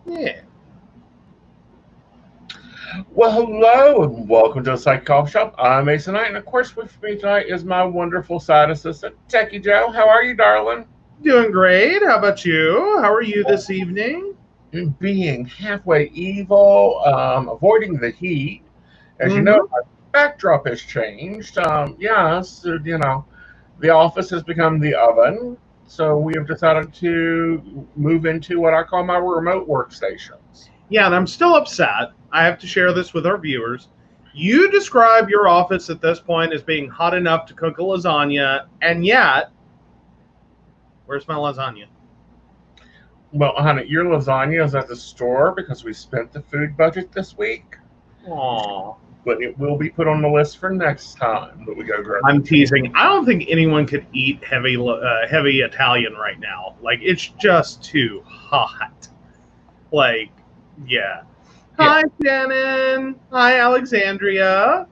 Yeah. Well, hello and welcome to the Psych Coffee Shop. I'm Aeson Knight, and of course, with me tonight is my wonderful side assistant, Techy Joe. How are you, darling? Doing great. How about you? How are you this evening? Being halfway evil, avoiding the heat. As you know, Mm-hmm. my backdrop has changed. Yes, the office has become the oven, so we have decided to move into what I call my remote workstations. Yeah, and I'm still upset. I have to share this with our viewers. You describe your office at this point as being hot enough to cook a lasagna, and yet, where's my lasagna? Well, honey, your lasagna is at the store because we spent the food budget this week. Aw. But it will be put on the list for next time that we go grocery I'm teasing. I don't think anyone could eat heavy Italian right now. Like, it's just too hot. Like, yeah. Yeah. Hi, Shannon. Hi, Alexandria.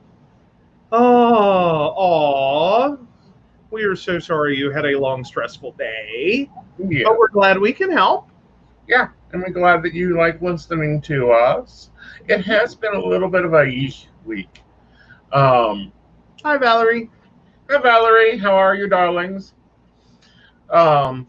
Oh, we are so sorry you had a long, stressful day, Yeah. but we're glad we can help. Yeah. And we're glad that you like listening to us. It has been a little bit of a week. Um, Hi, Valerie. Hi, Valerie. How are you, darlings? Um,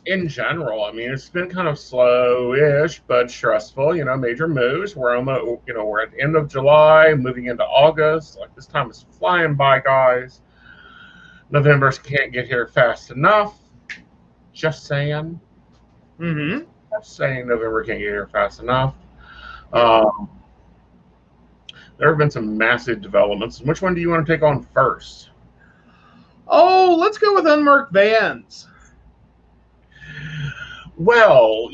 in general, I mean, it's been kind of slow-ish, but stressful. Major moves. We're almost, we're at the end of July, moving into August. Like this time is flying by, guys. November can't get here fast enough. Just saying. Mm-hmm. Just saying November can't get here fast enough. Um, there have been some massive developments. Which one do you want to take on first? Oh, let's go with unmarked vans. Well,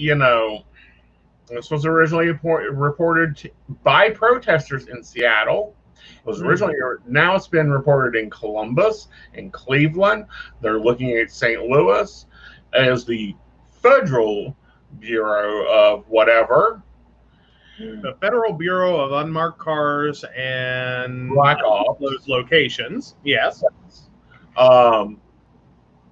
this was originally reported by protesters in Seattle. It was originally, now it's been reported in Columbus and Cleveland. They're looking at St. Louis as the federal bureau of whatever. The Federal Bureau of Unmarked Cars and Black Ops. those locations. Yes. Um,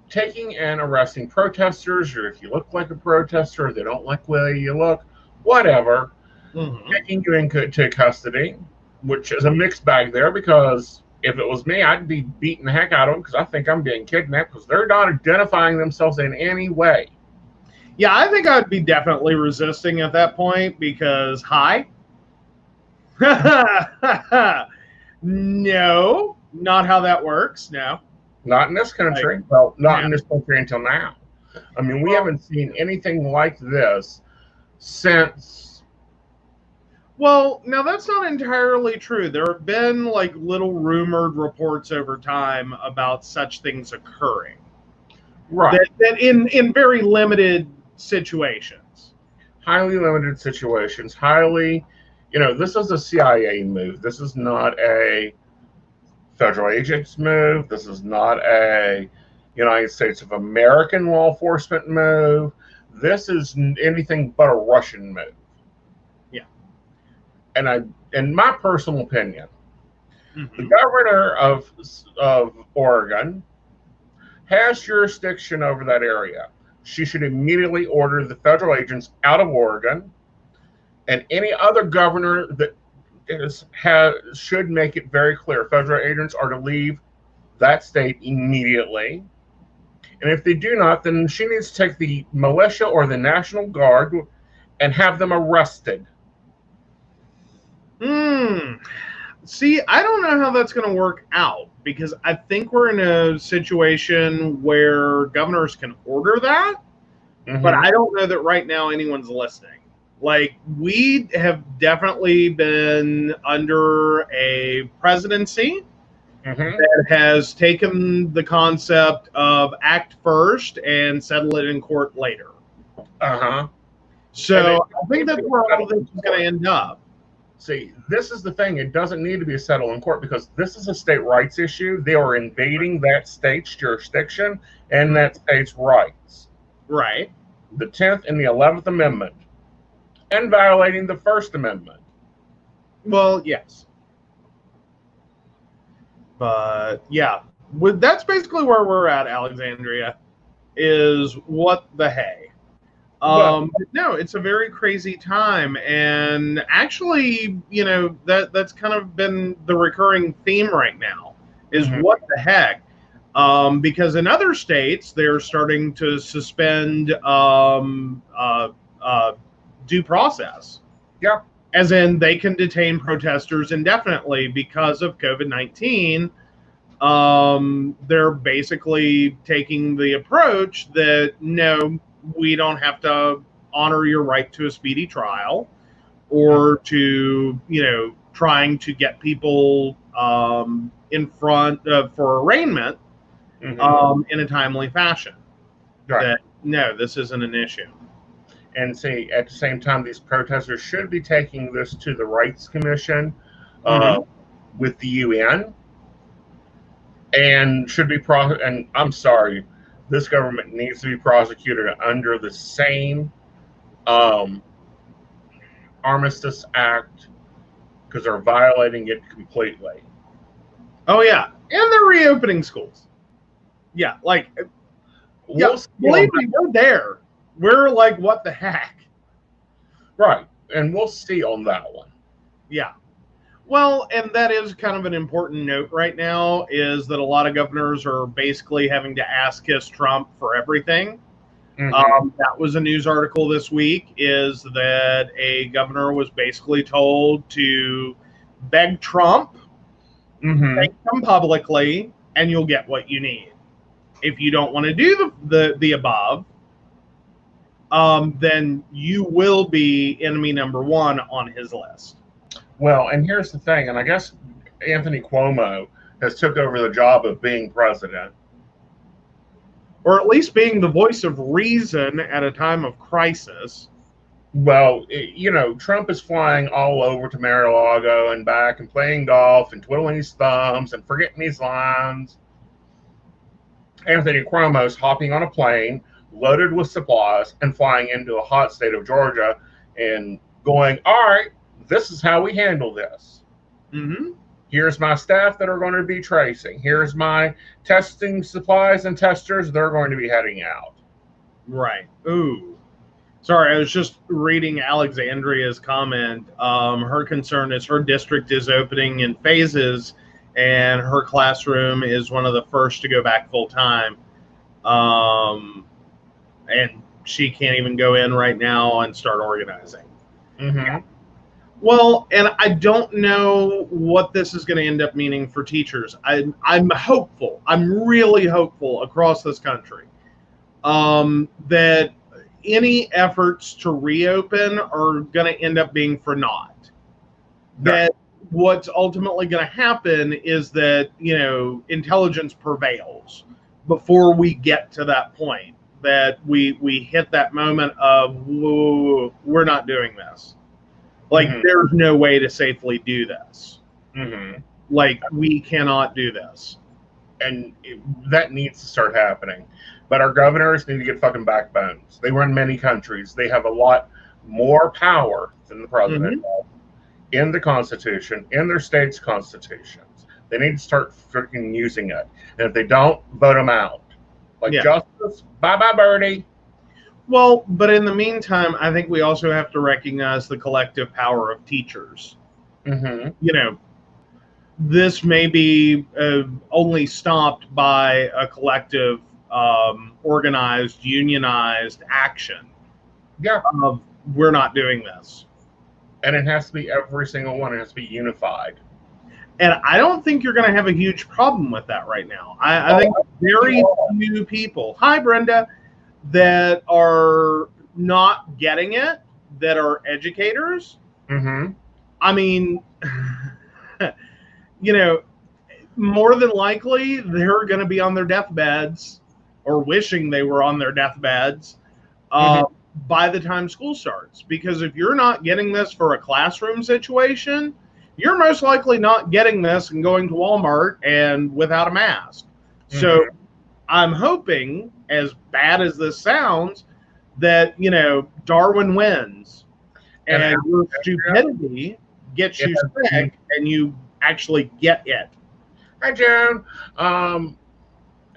taking and arresting protesters, or if you look like a protester, they don't like the way you look, whatever, taking you into custody, which is a mixed bag there because if it was me, I'd be beating the heck out of them because I think I'm being kidnapped because they're not identifying themselves in any way. Yeah, I think I'd be definitely resisting at that point because, hi? No, not how that works. No. Not in this country. Well, not in this country until now. I mean, we haven't seen anything like this since. Well, now that's not entirely true. There have been like little rumored reports over time about such things occurring. Right. That in very limited situations. Highly limited situations. This is a CIA move. This is not a federal agent's move. This is not a United States of American law enforcement move. This is anything but a Russian move. Yeah. And in my personal opinion, the governor of Oregon has jurisdiction over that area. She should immediately order the federal agents out of Oregon, and any other governor that should make it very clear federal agents are to leave that state immediately. And if they do not, then she needs to take the militia or the National Guard and have them arrested. See, I don't know how that's going to work out because I think we're in a situation where governors can order that, but I don't know that right now anyone's listening. Like, we have definitely been under a presidency that has taken the concept of act first and settle it in court later. So I think that's where all this is going to end up. See, this is the thing. It doesn't need to be settled in court because this is a state rights issue. They are invading that state's jurisdiction and that state's rights. Right. The 10th and the 11th Amendment. And violating the First Amendment. Well, yes. But, yeah. That's basically where we're at, Alexandria, is what the hey. But no, it's a very crazy time, and actually, that's kind of been the recurring theme right now is what the heck. Because in other states, they're starting to suspend due process. Yeah. As in, they can detain protesters indefinitely because of COVID-19. They're basically taking the approach that no, we don't have to honor your right to a speedy trial or to, trying to get people in front for arraignment in a timely fashion. Right. That no, this isn't an issue. And see, at the same time, these protesters should be taking this to the Rights Commission with the UN, and should be and I'm sorry, this government needs to be prosecuted under the same Armistice Act because they're violating it completely. Oh yeah, and they're reopening schools. Yeah, like, believe me, we're there. We're like, what the heck? Right, and we'll see on that one. Yeah. Well, and that is kind of an important note right now, is that a lot of governors are basically having to ask-kiss Trump for everything. That was a news article this week, is that a governor was basically told to beg Trump, thank him publicly, and you'll get what you need. If you don't want to do the above, then you will be enemy number one on his list. Well, and here's the thing, and I guess Anthony Cuomo has took over the job of being president. Or at least being the voice of reason at a time of crisis. Well, Trump is flying all over to Mar-a-Lago and back and playing golf and twiddling his thumbs and forgetting his lines. Anthony Cuomo's hopping on a plane loaded with supplies and flying into a hot state of Georgia and going, all right, this is how we handle this. Here's my staff that are going to be tracing. Here's my testing supplies and testers. They're going to be heading out. Right. Ooh. Sorry, I was just reading Alexandria's comment. Her concern is her district is opening in phases, and her classroom is one of the first to go back full time. And she can't even go in right now and start organizing. Well, and I don't know what this is going to end up meaning for teachers. I'm hopeful. I'm really hopeful across this country that any efforts to reopen are going to end up being for naught. That what's ultimately going to happen is that, intelligence prevails before we get to that point, that we hit that moment of, whoa, we're not doing this. Like, there's no way to safely do this. Like, we cannot do this. And that needs to start happening. But our governors need to get fucking backbones. They run many countries. They have a lot more power than the president in the Constitution, in their states' constitutions. They need to start freaking using it. And if they don't, vote them out. Like, justice, bye-bye, birdie. Well, but in the meantime, I think we also have to recognize the collective power of teachers. This may be only stopped by a collective, organized, unionized action. Of, we're not doing this. And it has to be every single one. It has to be unified. And I don't think you're going to have a huge problem with that right now. I think very few people, hi, Brenda, that are not getting it, that are educators. I mean, more than likely, they're going to be on their deathbeds or wishing they were on their deathbeds by the time school starts. Because if you're not getting this for a classroom situation, you're most likely not getting this and going to Walmart and without a mask. So I'm hoping, as bad as this sounds, that, Darwin wins and your stupidity gets you sick and you actually get it. Hi, Joan.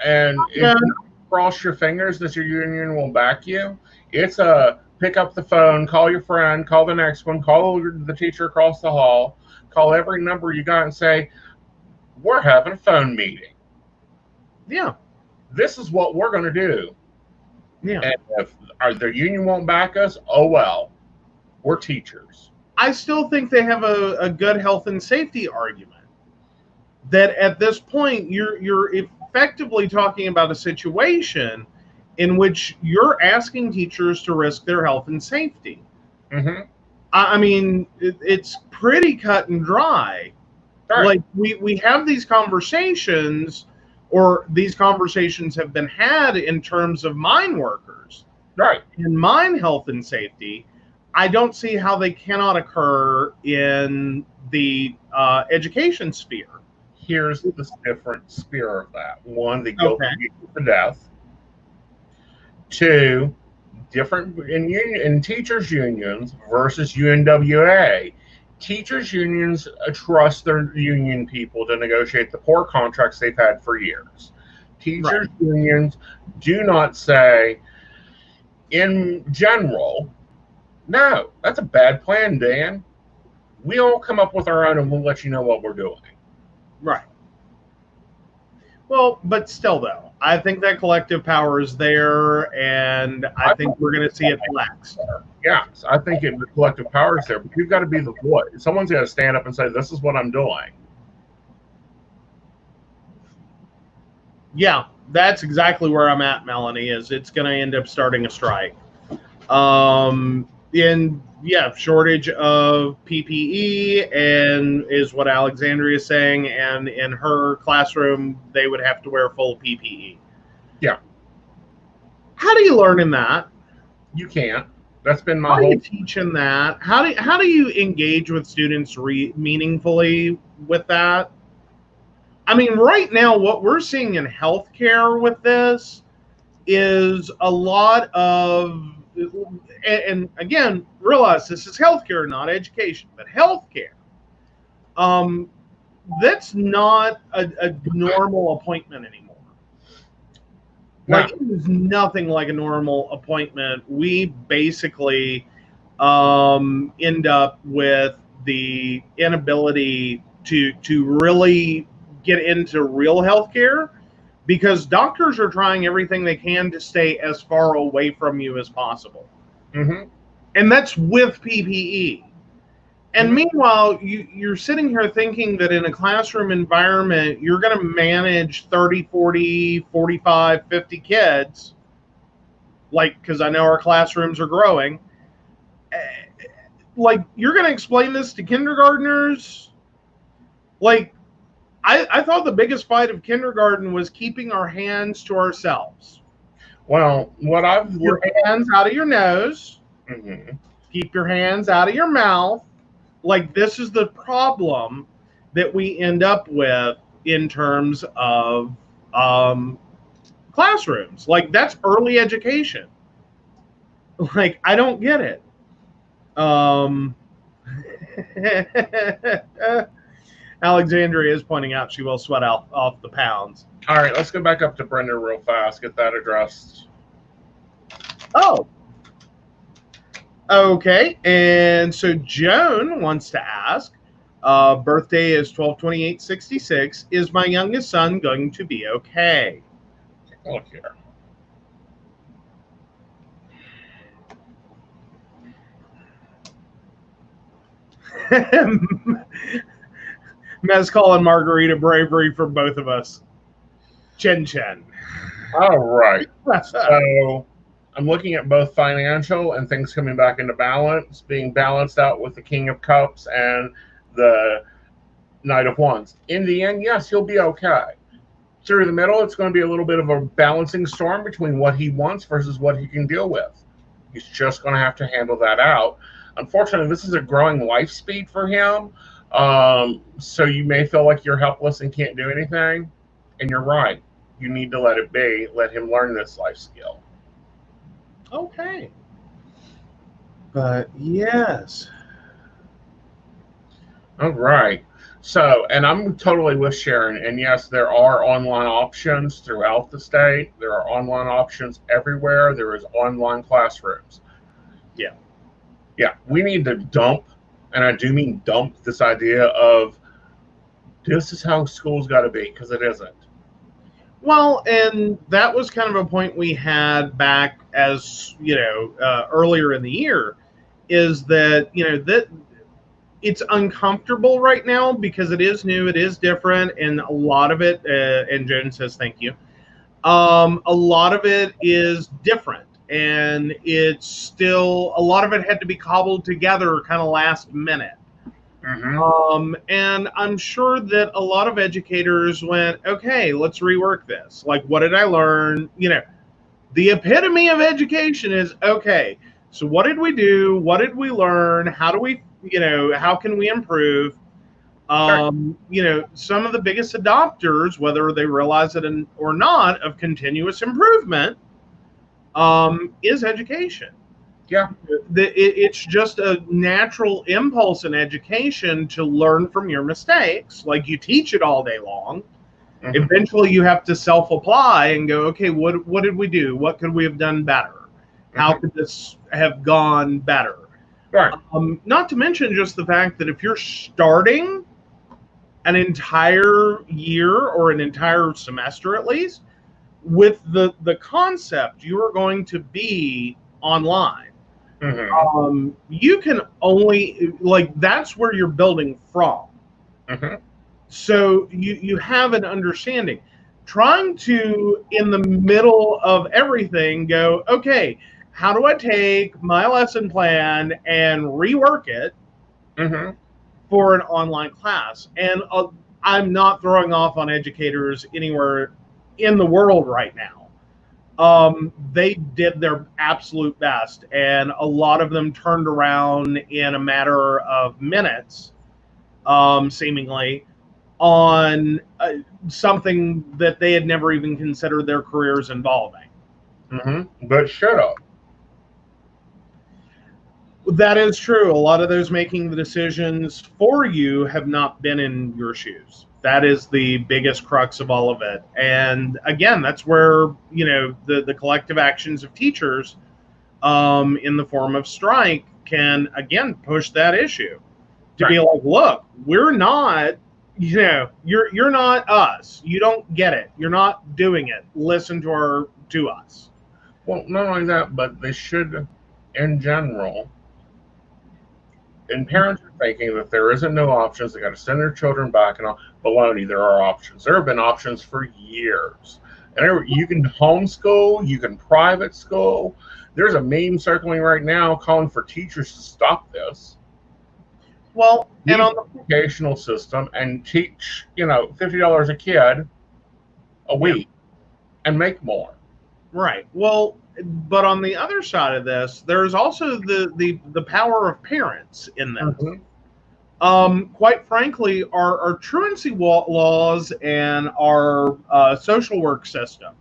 And if you cross your fingers that your union will back you, It's a pick up the phone, call your friend, call the next one, call the teacher across the hall, call every number you got and say, we're having a phone meeting. Yeah. This is what we're going to do. Yeah. And if the union won't back us, oh well, we're teachers. I still think they have a good health and safety argument. That at this point, you're effectively talking about a situation in which you're asking teachers to risk their health and safety. Mm-hmm. I mean, it's pretty cut and dry. Right. Like we have these conversations, or these conversations have been had in terms of mine workers. Right. In mine health and safety, I don't see how they cannot occur in the education sphere. Here's the different sphere of that. One, the guilty to death. Two, different in teachers unions versus UNWA. Teachers unions trust their union people to negotiate the poor contracts they've had for years. Teachers unions do not say, in general, no, that's a bad plan, Dan. We all come up with our own and we'll let you know what we're doing. Right. Well, but still, though, I think that collective power is there, and I think we're going to see it flexed. Yes, I think the collective power is there, but you've got to be the voice. Someone's got to stand up and say, this is what I'm doing. Yeah, that's exactly where I'm at, Melanie, is it's going to end up starting a strike. Shortage of PPE, and is what Alexandria is saying, and in her classroom, they would have to wear full PPE. Yeah. How do you learn in that? You can't. That's been my whole... How do you teach in that? How do you engage with students meaningfully with that? I mean, right now, what we're seeing in healthcare with this is a lot of, and again, realize this is healthcare, not education, but healthcare. That's not a normal appointment anymore. Like, it is nothing like a normal appointment. We basically end up with the inability to really get into real healthcare, because doctors are trying everything they can to stay as far away from you as possible. Mm-hmm. And that's with PPE. And meanwhile, you're sitting here thinking that in a classroom environment, you're going to manage 30, 40, 45, 50 kids, like, because I know our classrooms are growing. Like, you're going to explain this to kindergartners? Like, I thought the biggest fight of kindergarten was keeping our hands to ourselves. Well, your hands out of your nose. Mm-hmm. Keep your hands out of your mouth. Like, this is the problem that we end up with in terms of classrooms. Like, that's early education. Like, I don't get it. Alexandria is pointing out she will sweat off the pounds. All right, let's go back up to Brenda real fast, get that addressed. Oh. Okay, and so Joan wants to ask, birthday is 12/28/66. Is my youngest son going to be okay? Take a look here. Mezcal and margarita bravery for both of us. Chen Chen. All right. So I'm looking at both financial and things coming back into balance, being balanced out with the King of Cups and the Knight of Wands. In the end, yes, he'll be okay. Through the middle, it's going to be a little bit of a balancing storm between what he wants versus what he can deal with. He's just going to have to handle that out. Unfortunately, this is a growing life speed for him. So you may feel like you're helpless and can't do anything. And you're right. You need to let it be. Let him learn this life skill. Okay. But yes. All right. So, and I'm totally with Sharon. And yes, there are online options throughout the state. There are online options everywhere. There is online classrooms. Yeah. Yeah. We need to dump, and I do mean dump, this idea of this is how school's got to be, because it isn't. Well, and that was kind of a point we had back as, earlier in the year, is that, that it's uncomfortable right now because it is new, it is different, and a lot of it, and Joan says thank you, a lot of it is different, and it's still, a lot of it had to be cobbled together kind of last minute. And I'm sure that a lot of educators went, okay, let's rework this. Like, what did I learn? The epitome of education is, okay, so what did we do? What did we learn? How do we, how can we improve? Some of the biggest adopters, whether they realize it or not, of continuous improvement is education. Yeah. It's just a natural impulse in education to learn from your mistakes. Like, you teach it all day long. Eventually you have to self-apply and go, okay, what did we do? What could we have done better? How could this have gone better? Right. Not to mention just the fact that if you're starting an entire year or an entire semester at least with the concept you are going to be online, you can only, like, that's where you're building from. So you have an understanding. Trying to, in the middle of everything, go, okay, how do I take my lesson plan and rework it for an online class? And I'm not throwing off on educators anywhere in the world right now. They did their absolute best, and a lot of them turned around in a matter of minutes, seemingly, on something that they had never even considered their careers involving. But shut up. That is true. A lot of those making the decisions for you have not been in your shoes. That is the biggest crux of all of it. And again, that's where, the collective actions of teachers in the form of strike can, again, push that issue to be like, look, we're not, you're not us. You don't get it. You're not doing it. Listen to us. Well, not only that, but they should, in general, and parents are thinking that there isn't no options. They got to send their children back, and all. Baloney. There are options. There have been options for years. And you can homeschool. You can private school. There's a meme circling right now calling for teachers to stop this. Well, and on the educational system and teach, $50 a kid a week and make more. Right. Well, but on the other side of this, there's also the power of parents in this. Quite frankly, our truancy laws and our social work system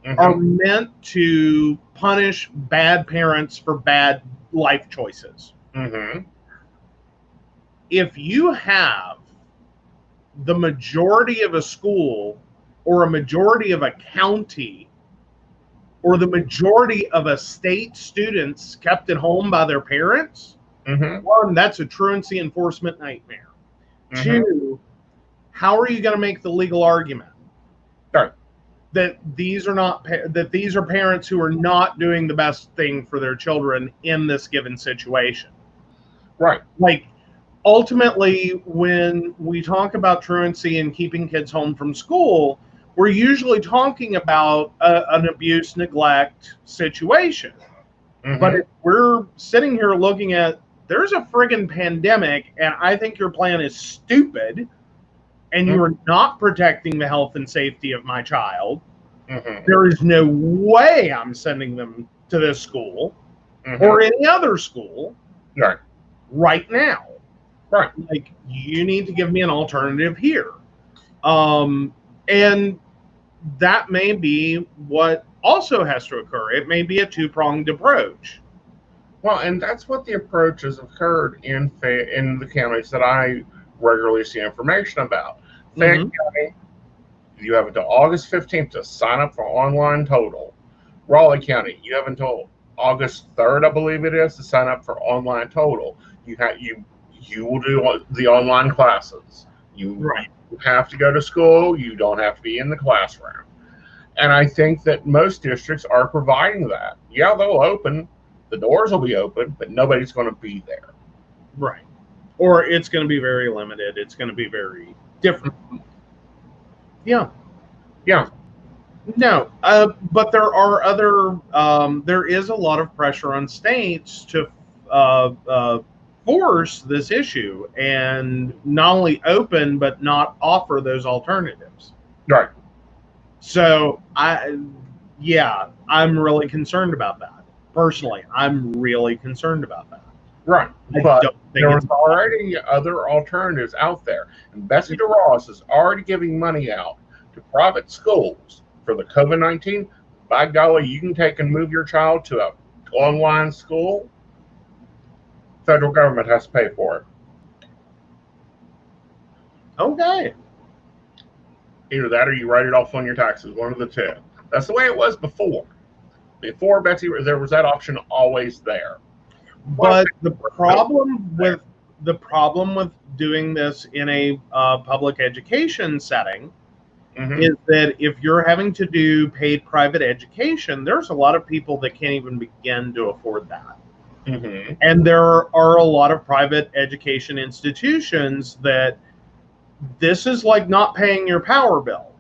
are meant to punish bad parents for bad life choices. If you have the majority of a school or a majority of a county or the majority of a state students kept at home by their parents, one, that's a truancy enforcement nightmare. Two, how are you going to make the legal argument that these are parents who are not doing the best thing for their children in this given situation? Right. Like, ultimately, when we talk about truancy and keeping kids home from school, we're usually talking about an abuse, neglect situation. But if we're sitting here looking at, there's a friggin' pandemic, and I think your plan is stupid, and you're not protecting the health and safety of my child, there is no way I'm sending them to this school or any other school right now. Right. Like, you need to give me an alternative here. And that may be what also has to occur. It may be a two-pronged approach. Well, and that's what the approach has occurred in the counties that I regularly see information about. Fayette County, you have until August 15th to sign up for online total. Raleigh County, you have until August 3rd, I believe it is, to sign up for online total. You will do the online classes. You have to go to school. You don't have to be in the classroom. And I think that most districts are providing that. Yeah, they'll open. The doors will be open, but nobody's going to be there. Right. Or it's going to be very limited. It's going to be very different. Yeah. Yeah. No, but there are other. There is a lot of pressure on states to force this issue and not only open but not offer those alternatives. Right. So I'm really concerned about that. Personally, I'm really concerned about that. Right. But there was already other alternatives out there, and Betsy DeRoss is already giving money out to private schools for the COVID-19. By golly, you can take and move your child to an online school. Federal government has to pay for it. Okay. Either that or you write it off on your taxes, one of the two. That's the way it was before. Before Betsy, there was that option always there. But the problem with doing this in a public education setting is that if you're having to do paid private education, there's a lot of people that can't even begin to afford that. And there are a lot of private education institutions that this is like not paying your power bill.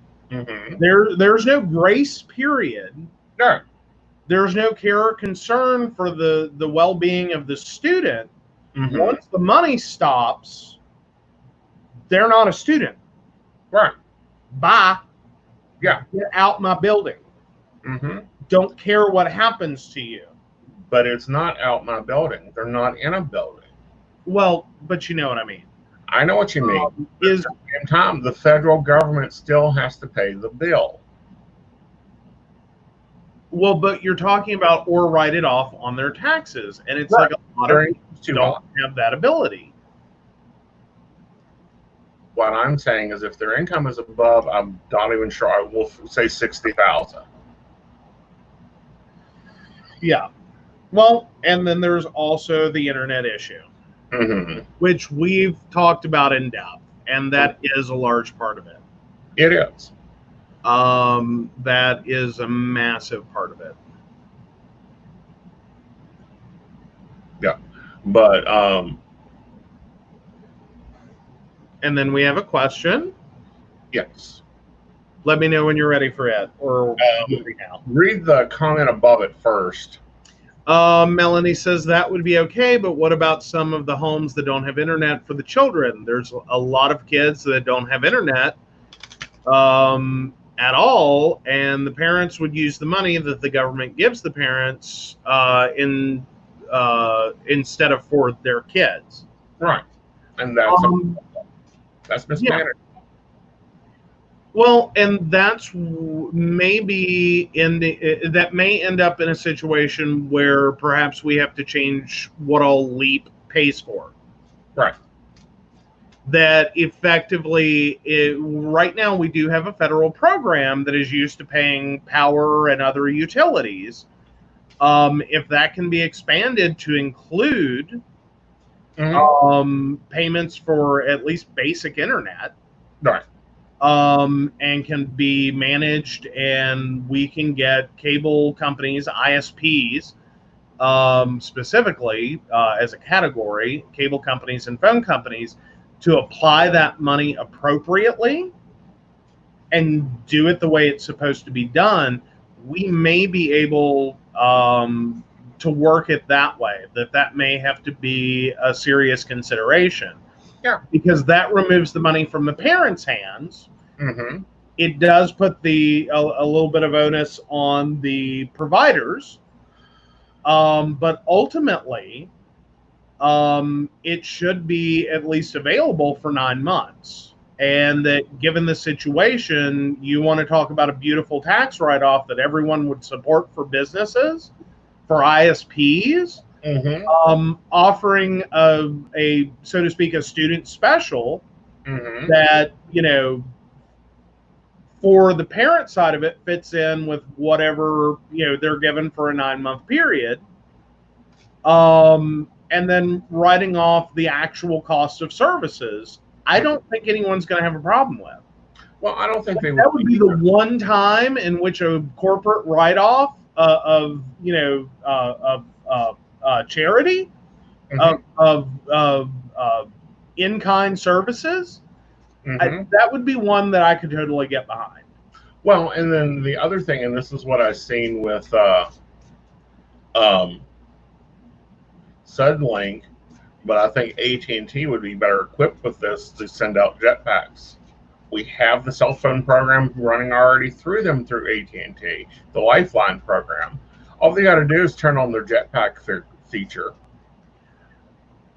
There's no grace period. No. There's no care or concern for the well-being of the student. Once the money stops, they're not a student. Right. Bye. Yeah. Get out my building. Don't care what happens to you. But it's not out my building. They're not in a building. Well, but you know what I mean. I know what you mean. At the same time, the federal government still has to pay the bill. Well, but you're talking about or write it off on their taxes. And it's like a lot of people don't have that ability. What I'm saying is if their income is above, I'm not even sure, I will say 60,000. Yeah. Well, and then there's also the internet issue, which we've talked about in depth, and that is a large part of it. It is. That is a massive part of it. Yeah. But, and then we have a question. Yes. Let me know when you're ready for it, or now. Read the comment above it first. Melanie says that would be okay, but what about some of the homes that don't have internet for the children? There's a lot of kids that don't have internet at all, and the parents would use the money that the government gives the parents instead of for their kids. Right. And that's mismanaged. Yeah. Well, and that's maybe that may end up in a situation where perhaps we have to change what all LEAP pays for. Right. That effectively, right now we do have a federal program that is used to paying power and other utilities. If that can be expanded to include payments for at least basic internet. Right. And can be managed, and we can get cable companies, ISPs, specifically as a category, cable companies and phone companies, to apply that money appropriately and do it the way it's supposed to be done. We may be able to work it that way, that may have to be a serious consideration. Yeah. Because that removes the money from the parents' hands. It does put a little bit of onus on the providers. But ultimately, it should be at least available for 9 months. And that given the situation, you want to talk about a beautiful tax write-off that everyone would support for businesses, for ISPs, offering a, so to speak, a student special that, for the parent side of it fits in with whatever, they're given for a 9-month period. And then writing off the actual cost of services, I don't think anyone's going to have a problem with. Well, I don't think they would. That would be the one time in which a corporate write-off of charity, of in-kind services, that would be one that I could totally get behind. Well, and then the other thing, and this is what I've seen with Sudlink, but I think AT&T would be better equipped with this to send out jetpacks. We have the cell phone program running already through them through AT&T, the Lifeline program. All they got to do is turn on their jetpack feature.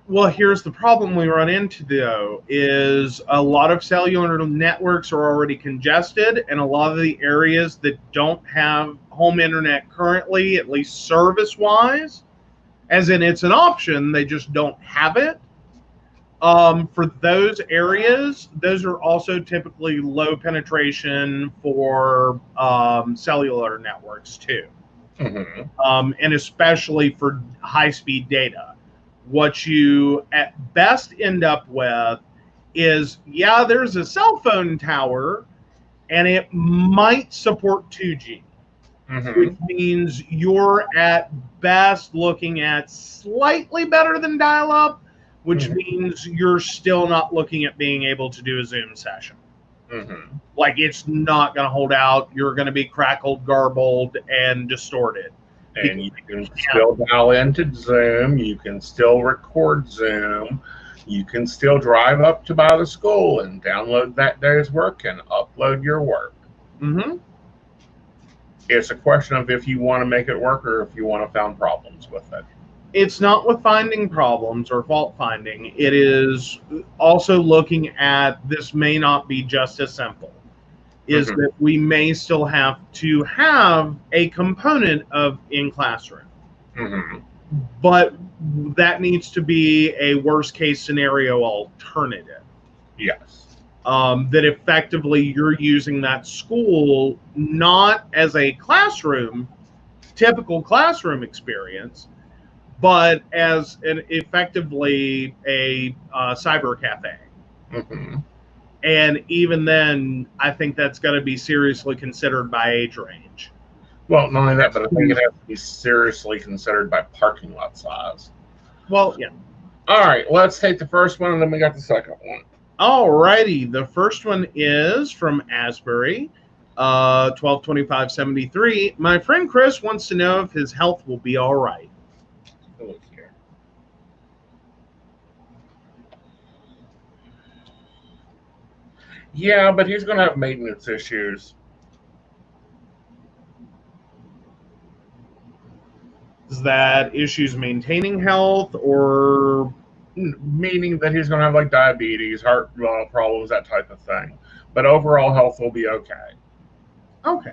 Well, here's the problem we run into, though, is a lot of cellular networks are already congested, and a lot of the areas that don't have home internet currently, at least service-wise, as in it's an option, they just don't have it. For those areas, those are also typically low penetration for cellular networks, too. And especially for high-speed data. What you at best end up with is, there's a cell phone tower and it might support 2G, which means you're at best looking at slightly better than dial-up, which means you're still not looking at being able to do a Zoom session. Like, it's not going to hold out. You're going to be crackled, garbled, and distorted. And you can still dial into Zoom. You can still record Zoom. You can still drive up to by the school and download that day's work and upload your work. It's a question of if you want to make it work or if you want to find problems with it. It's not with finding problems or fault finding. It is also looking at this may not be just as simple. Is that we may still have to have a component of in-classroom. But that needs to be a worst-case scenario alternative. Yes. That effectively you're using that school not as a classroom, typical classroom experience, but as effectively a cyber cafe. And even then, I think that's got to be seriously considered by age range. Well, not only that, but I think it has to be seriously considered by parking lot size. Well, yeah. All right, let's take the first one, and then we got the second one. All righty. The first one is from Asbury, 122573. My friend Chris wants to know if his health will be all right. Look here. Yeah, but he's going to have maintenance issues. Is that issues maintaining health, or meaning that he's going to have like diabetes, heart problems, that type of thing? But overall health will be okay. Okay.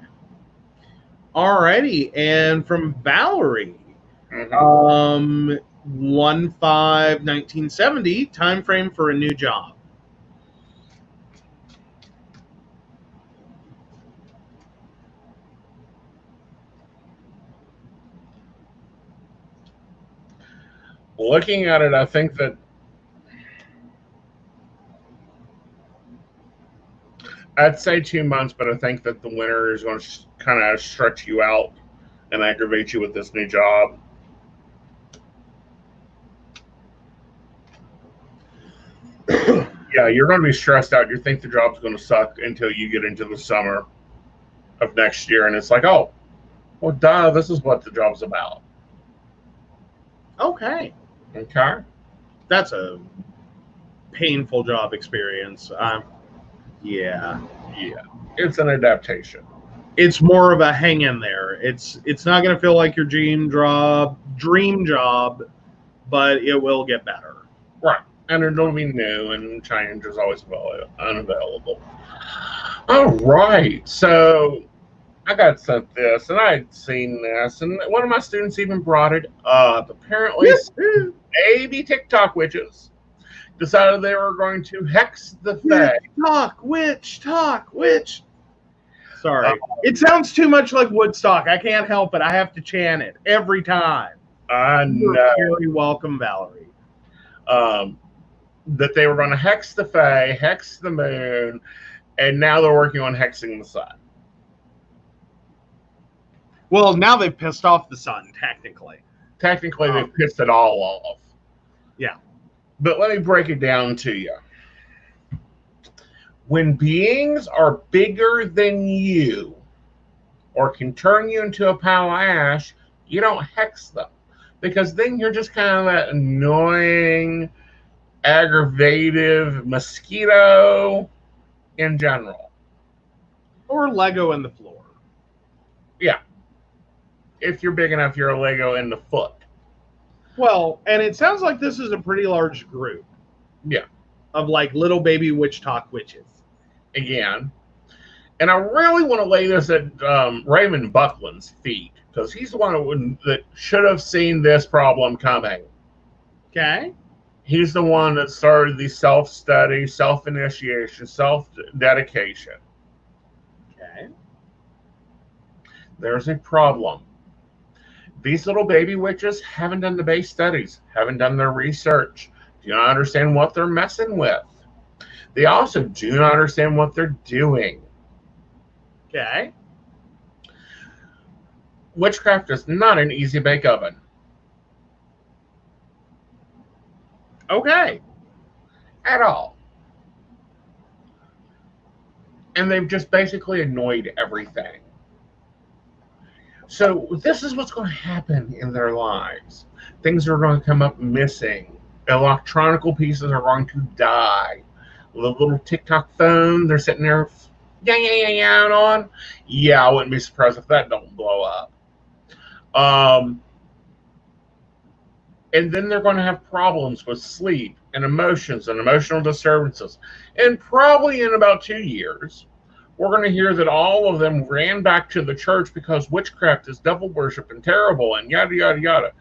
All righty. And from Valerie, 1/5/1970, time frame for a new job. Looking at it, I think that I'd say 2 months, but I think that the winter is going to kind of stretch you out and aggravate you with this new job. Yeah, you're going to be stressed out. You think the job's going to suck until you get into the summer of next year, and it's like, oh, well, duh, this is what the job's about. Okay. Okay. That's a painful job experience. Yeah. It's an adaptation. It's more of a hang in there. It's not going to feel like your dream job, but it will get better. Right. And it'll be new, and change is always unavailable. All right. So I got sent this, and I had seen this, and one of my students even brought it up. Apparently, baby TikTok witches decided they were going to hex the Fae. Talk, witch. Sorry. It sounds too much like Woodstock. I can't help it. I have to chant it every time. I You're know. very welcome, Valerie. That they were going to hex the Fae, hex the moon, and now they're working on hexing the sun. Well, now they've pissed off the sun, technically. Technically, they've pissed it all off. Yeah. But let me break it down to you. When beings are bigger than you or can turn you into a pile of ash, you don't hex them. Because then you're just kind of that annoying, aggravative mosquito in general. Or Lego in the floor. Yeah. If you're big enough, you're a Lego in the foot. Well, and it sounds like this is a pretty large group. Yeah. Of like little baby witch talk witches. Again. And I really want to lay this at Raymond Buckland's feet, because he's the one that should have seen this problem coming. Okay. He's the one that started the self-study, self-initiation, self-dedication. Okay. There's a problem. These little baby witches haven't done the base studies, haven't done their research, do not understand what they're messing with. They also do not understand what they're doing. Okay. Witchcraft is not an easy bake oven. Okay. At all. And they've just basically annoyed everything. So this is what's going to happen in their lives. Things are going to come up missing. Electronical pieces are going to die. The little TikTok phone they're sitting there on. Yeah, I wouldn't be surprised if that don't blow up. And then they're going to have problems with sleep and emotions and emotional disturbances. And probably in about 2 years, we're going to hear that all of them ran back to the church because witchcraft is devil worship and terrible and yada, yada, yada.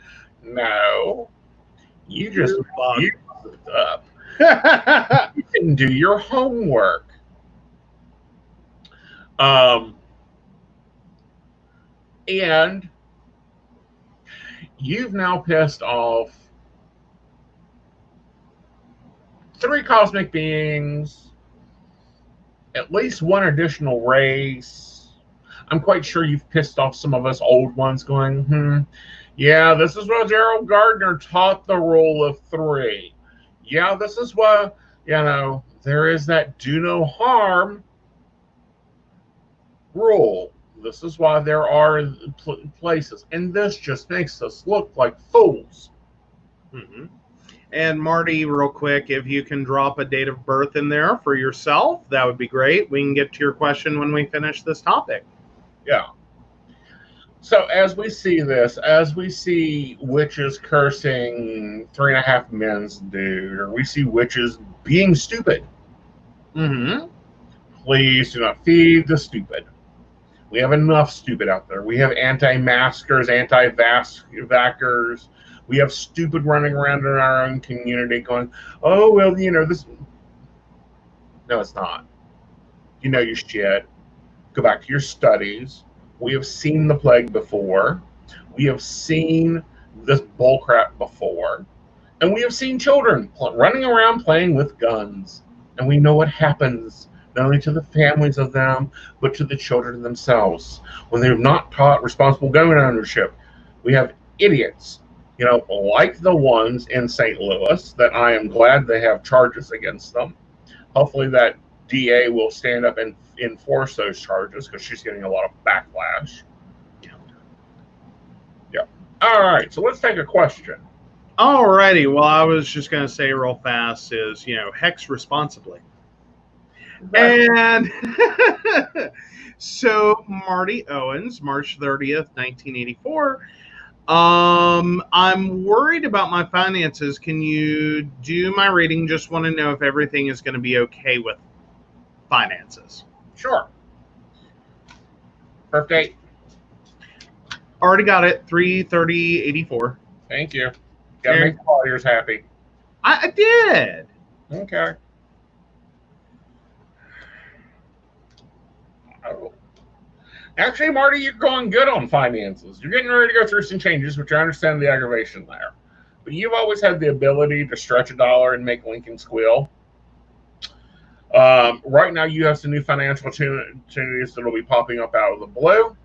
No. You just fucked up. You didn't do your homework. And you've now pissed off 3 cosmic beings, at least 1 additional race. I'm quite sure you've pissed off some of us old ones going, yeah, this is what Gerald Gardner taught the rule of 3. Yeah, this is what, there is that do no harm rule. This is why there are places. And this just makes us look like fools. Mm-hmm. And Marty, real quick, if you can drop a date of birth in there for yourself, that would be great. We can get to your question when we finish this topic. Yeah. So as we see this, as we see witches cursing 3.5 men's dude, or we see witches being stupid, please do not feed the stupid. We have enough stupid out there. We have anti-maskers, anti-vaxxers. We have stupid running around in our own community going, oh, well, this. No, it's not. You know your shit. Go back to your studies. We have seen the plague before. We have seen this bullcrap before. And we have seen children running around playing with guns. And we know what happens, not only to the families of them, but to the children themselves. When they're not taught responsible gun ownership, we have idiots, like the ones in St. Louis, that I am glad they have charges against them. Hopefully that DA will stand up and enforce those charges, because she's getting a lot of backlash. Yeah. All right, so let's take a question. All righty. Well, I was just going to say real fast is, hex responsibly. Right. And so Marty Owens, March 30th, 1984. I'm worried about my finances. Can you do my reading? Just want to know if everything is going to be okay with finances. Sure. Birthday. Already got it. 3/30/84. Thank you. Gotta make the lawyers happy. I did. Okay. Oh. Actually, Marty, you're going good on finances. You're getting ready to go through some changes, which I understand the aggravation there. But you've always had the ability to stretch a dollar and make Lincoln squeal. Right now, you have some new financial opportunities that will be popping up out of the blue.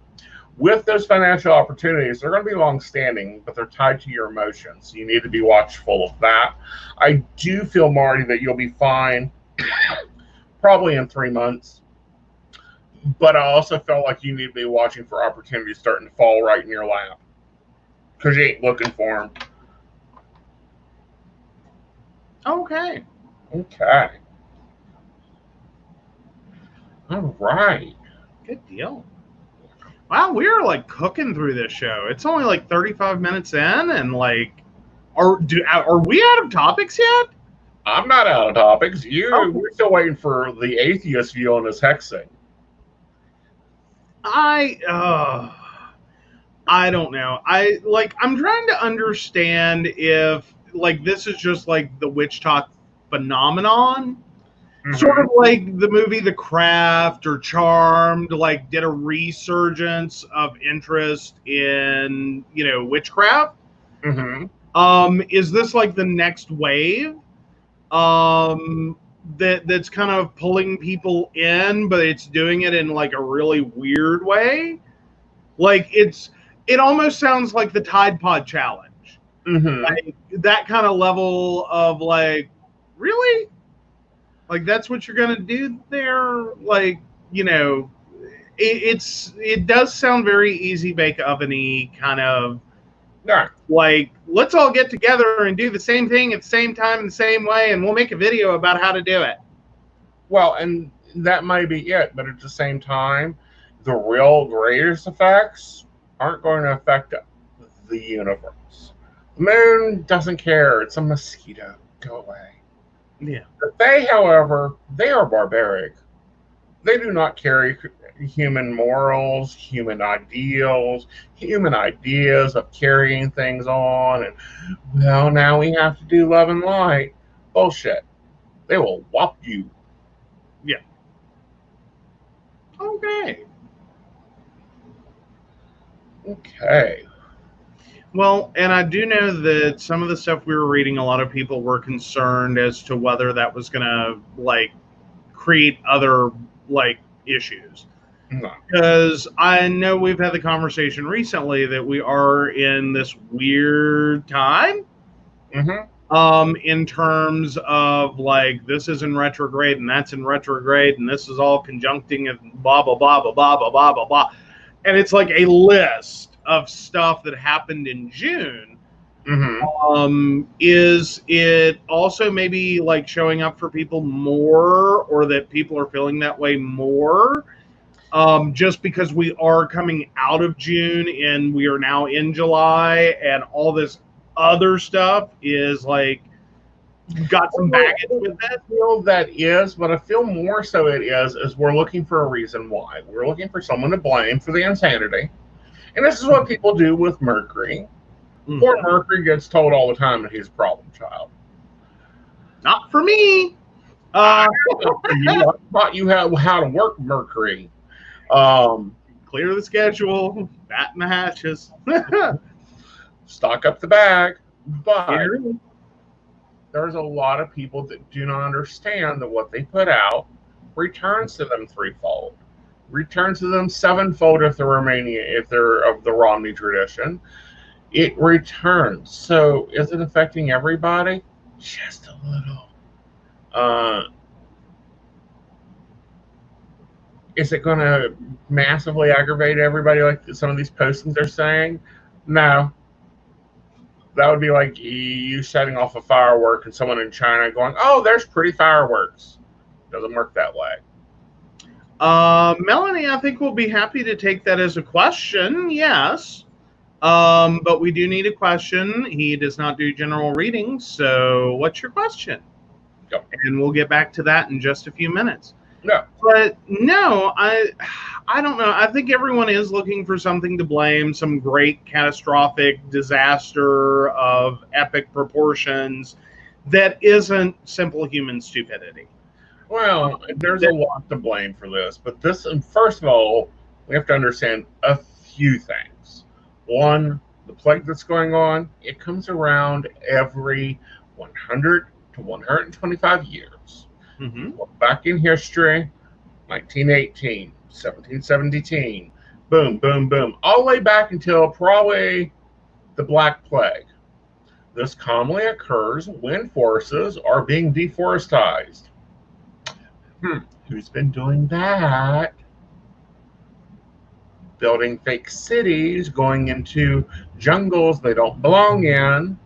With those financial opportunities, they're going to be long-standing, but they're tied to your emotions. So you need to be watchful of that. I do feel, Marty, that you'll be fine probably in 3 months. But I also felt like you need to be watching for opportunities starting to fall right in your lap because you ain't looking for them. Okay. Okay. All right. Good deal. Wow, we are like cooking through this show. It's only like 35 minutes in, and like, are we out of topics yet? I'm not out of topics. We're still waiting for the atheist view on this hexing. I don't know. I'm trying to understand if like this is just like the witch talk phenomenon. Mm-hmm. Sort of like the movie The Craft or Charmed, like did a resurgence of interest in, witchcraft. Mm-hmm. Is this like the next wave? That's kind of pulling people in, but it's doing it in like a really weird way. Like it almost sounds like the Tide Pod challenge. Mm-hmm. Like that kind of level of like, really? Like that's what you're gonna do there? Like, it does sound very easy bake oven-y kind of. Yeah. Like, let's all get together and do the same thing at the same time in the same way, and we'll make a video about how to do it. Well, and that might be it, but at the same time, the real greatest effects aren't going to affect the universe. The moon doesn't care. It's a mosquito. Go away. Yeah. But they, however, they are barbaric. They do not carry human morals, human ideals, human ideas of carrying things on. And, well, now we have to do love and light. Bullshit. They will whop you. Yeah. Okay. Okay. Well, and I do know that some of the stuff we were reading, a lot of people were concerned as to whether that was going to, like, create other, like, issues. No. Because I know we've had the conversation recently that we are in this weird time. Mm-hmm. In terms of, like, this is in retrograde and that's in retrograde and this is all conjuncting and blah, blah, blah, blah, blah, blah, blah, blah, blah. And it's like a list of stuff that happened in June. Mm-hmm. Is it also maybe like showing up for people more, or that people are feeling that way more? Just because we are coming out of June and we are now in July, and all this other stuff is like got some baggage with it. I feel that is, but I feel more so it is we're looking for a reason why. We're looking for someone to blame for the insanity. And this is what people do with Mercury. Mm-hmm. Poor Mercury gets told all the time that he's a problem child. Not for me. I thought you had how to work Mercury. Clear the schedule, batten the hatches. Stock up the bag. But there's a lot of people that do not understand that what they put out returns to them threefold, returns to them sevenfold if they're of the Romney tradition. It returns. So is it affecting everybody? Just a little. Is it going to massively aggravate everybody like some of these postings are saying? No. That would be like you setting off a firework and someone in China going, "Oh, there's pretty fireworks." Doesn't work that way. Melanie, I think we'll be happy to take that as a question. Yes. But we do need a question. He does not do general readings. So what's your question? Go. And we'll get back to that in just a few minutes. No. But no, I don't know. I think everyone is looking for something to blame, some great catastrophic disaster of epic proportions that isn't simple human stupidity. Well, there's a lot to blame for this, but first of all, we have to understand a few things. One, the plague that's going on, it comes around every 100 to 125 years. Mm-hmm. Back in history, 1918, 1717, boom, boom, boom, all the way back until probably the Black Plague. This commonly occurs when forests are being deforested. Who's been doing that? Building fake cities, going into jungles they don't belong in.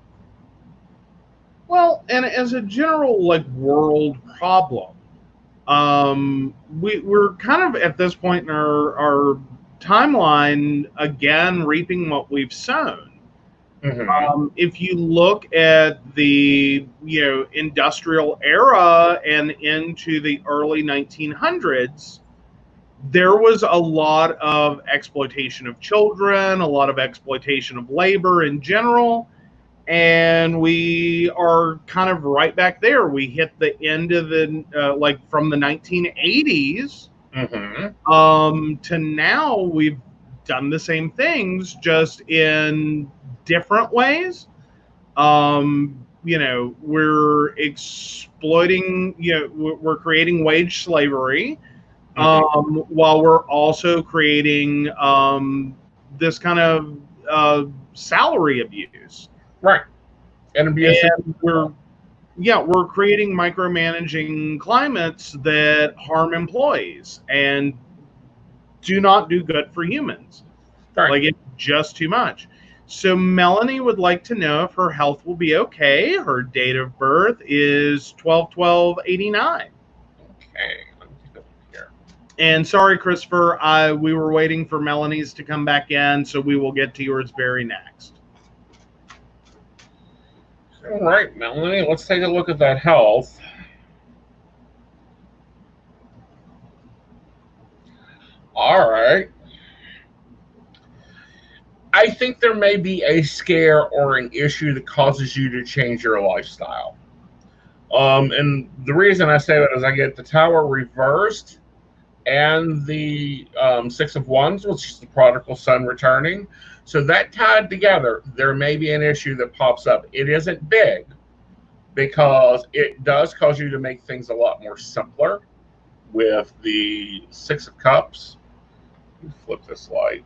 Well, and as a general world problem, we're kind of at this point in our timeline again reaping what we've sown. If you look at the industrial era and into the early 1900s, there was a lot of exploitation of children, a lot of exploitation of labor in general, and we are kind of right back there. We hit the end of the from the 1980s to now. We've done the same things, just in different ways. We're exploiting, we're creating wage slavery, while we're also creating this kind of salary abuse. Right. And we're creating micromanaging climates that harm employees and do not do good for humans. Right. Like, it's just too much. So Melanie would like to know if her health will be okay. Her date of birth is 12/12/89. Okay, let me take a look here. And sorry, Christopher, we were waiting for Melanie's to come back in, so we will get to yours very next. All right, Melanie, let's take a look at that health. All right. I think there may be a scare or an issue that causes you to change your lifestyle. And the reason I say that is I get the Tower reversed and the Six of Wands, which is the prodigal son returning. So that tied together, there may be an issue that pops up. It isn't big because it does cause you to make things a lot more simpler with the Six of Cups. Let me flip this light.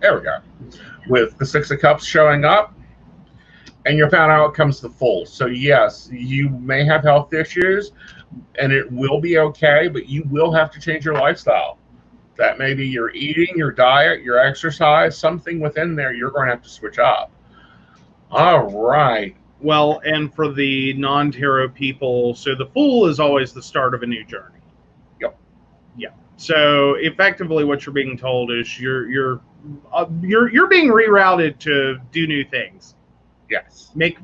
There we go. With the Six of Cups showing up, and your final outcome's the Fool. So yes, you may have health issues, and it will be okay, but you will have to change your lifestyle. That may be your eating, your diet, your exercise, something within there you're going to have to switch up. All right. Well, and for the non-tarot people, so the Fool is always the start of a new journey. Yep. Yeah. So effectively, what you're being told is you're being rerouted to do new things. Yes. Make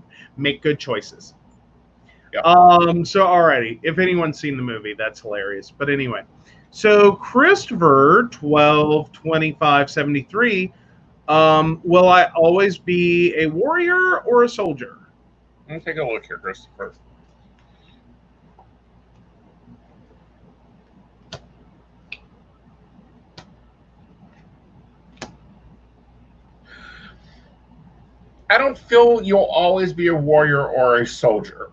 good choices. Yep. So alrighty, if anyone's seen the movie, that's hilarious. But anyway, so Christopher 12/25/73. Will I always be a warrior or a soldier? Let me take a look here, Christopher. I don't feel you'll always be a warrior or a soldier.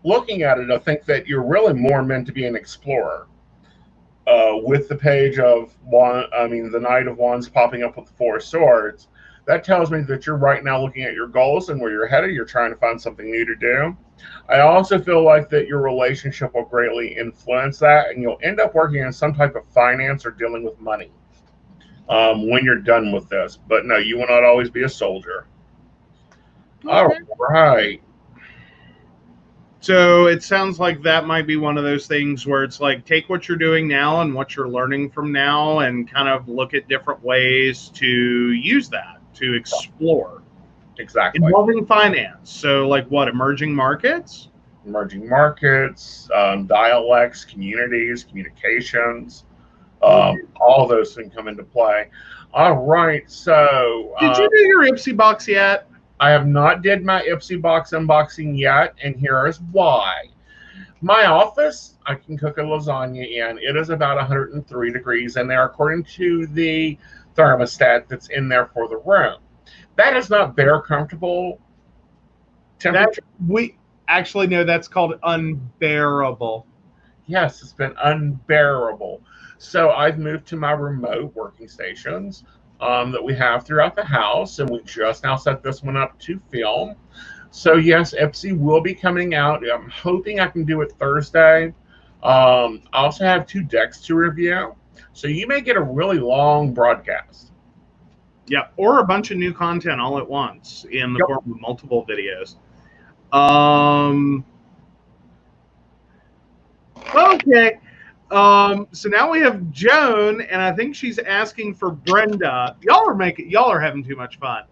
Looking at it, I think that you're really more meant to be an explorer. With the page of the Knight of Wands popping up with the Four of Swords, that tells me that you're right now looking at your goals and where you're headed. You're trying to find something new to do. I also feel like that your relationship will greatly influence that, and you'll end up working in some type of finance or dealing with money when you're done with this. But no, you will not always be a soldier. Okay. All right. So it sounds like that might be one of those things where it's like, take what you're doing now and what you're learning from now and kind of look at different ways to use that, to explore. Exactly. Involving finance. So like what, emerging markets? Emerging markets, dialects, communities, communications, All those can come into play. All right, so Did you do your Ipsy box yet? I have not did my Ipsy box unboxing yet, and here is why. My office, I can cook a lasagna in. It is about 103 degrees in there, according to the thermostat that's in there for the room. That is not very comfortable temperature. We actually know that's called unbearable. Yes, it's been unbearable. So I've moved to my remote working stations that we have throughout the house, and we just now set this one up to film. So yes, Ipsy will be coming out. I'm hoping I can do it Thursday. I also have 2 decks to review, so you may get a really long broadcast. Yeah, or a bunch of new content all at once in the form of multiple videos. Okay. So now we have Joan, and I think she's asking for Brenda. Y'all are having too much fun.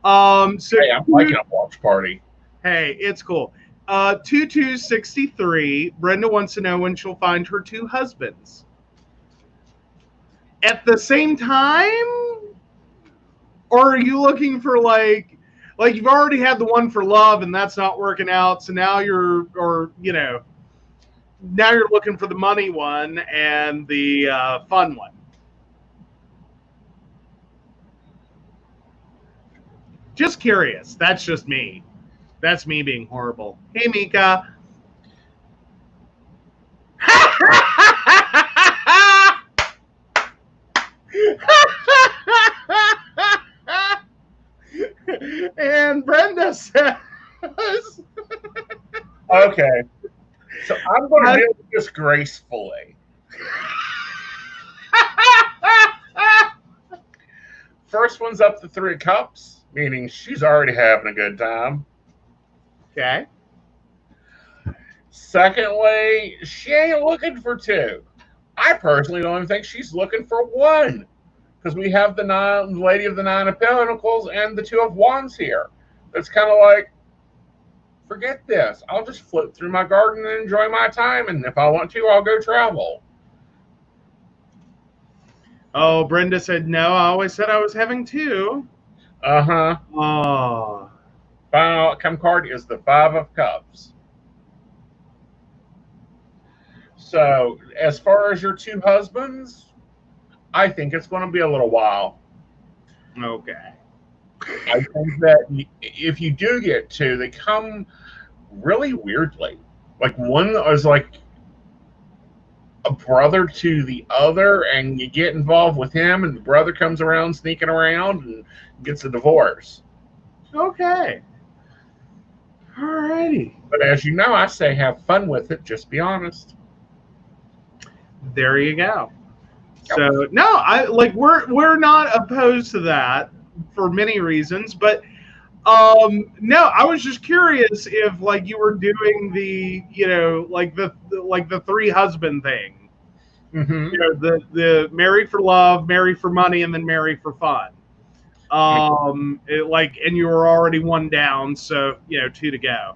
So hey, I'm liking a watch party. Hey, it's cool. 2263. Brenda wants to know when she'll find her 2 husbands. At the same time? Or are you looking for like you've already had the one for love and that's not working out, so now you're looking for the money one and the fun one? Just curious. That's just me. That's me being horrible. Hey, Mika. And Brenda says, okay, so I'm going to do this gracefully. First one's up the 3 of Cups, meaning she's already having a good time. Okay. Secondly, she ain't looking for 2. I personally don't even think she's looking for 1, because we have the Lady of the 9 of Pentacles and the 2 of Wands here. It's kind of like, forget this. I'll just flip through my garden and enjoy my time, and if I want to, I'll go travel. Oh, Brenda said no. I always said I was having 2. Uh-huh. Oh. Final outcome card is the 5 of Cups. So, as far as your 2 husbands, I think it's going to be a little while. Okay. I think that if you do get 2, they come really weirdly. Like, one is like a brother to the other, and you get involved with him, and the brother comes around sneaking around and gets a divorce. Okay. Alrighty. But as you know, I say have fun with it. Just be honest. There you go. Yep. So no, we're not opposed to that for many reasons, but no, I was just curious if like you were doing the the 3 husband thing. Mm-hmm. The married for love, married for money, and then married for fun. And you were already 1 down, so 2 to go.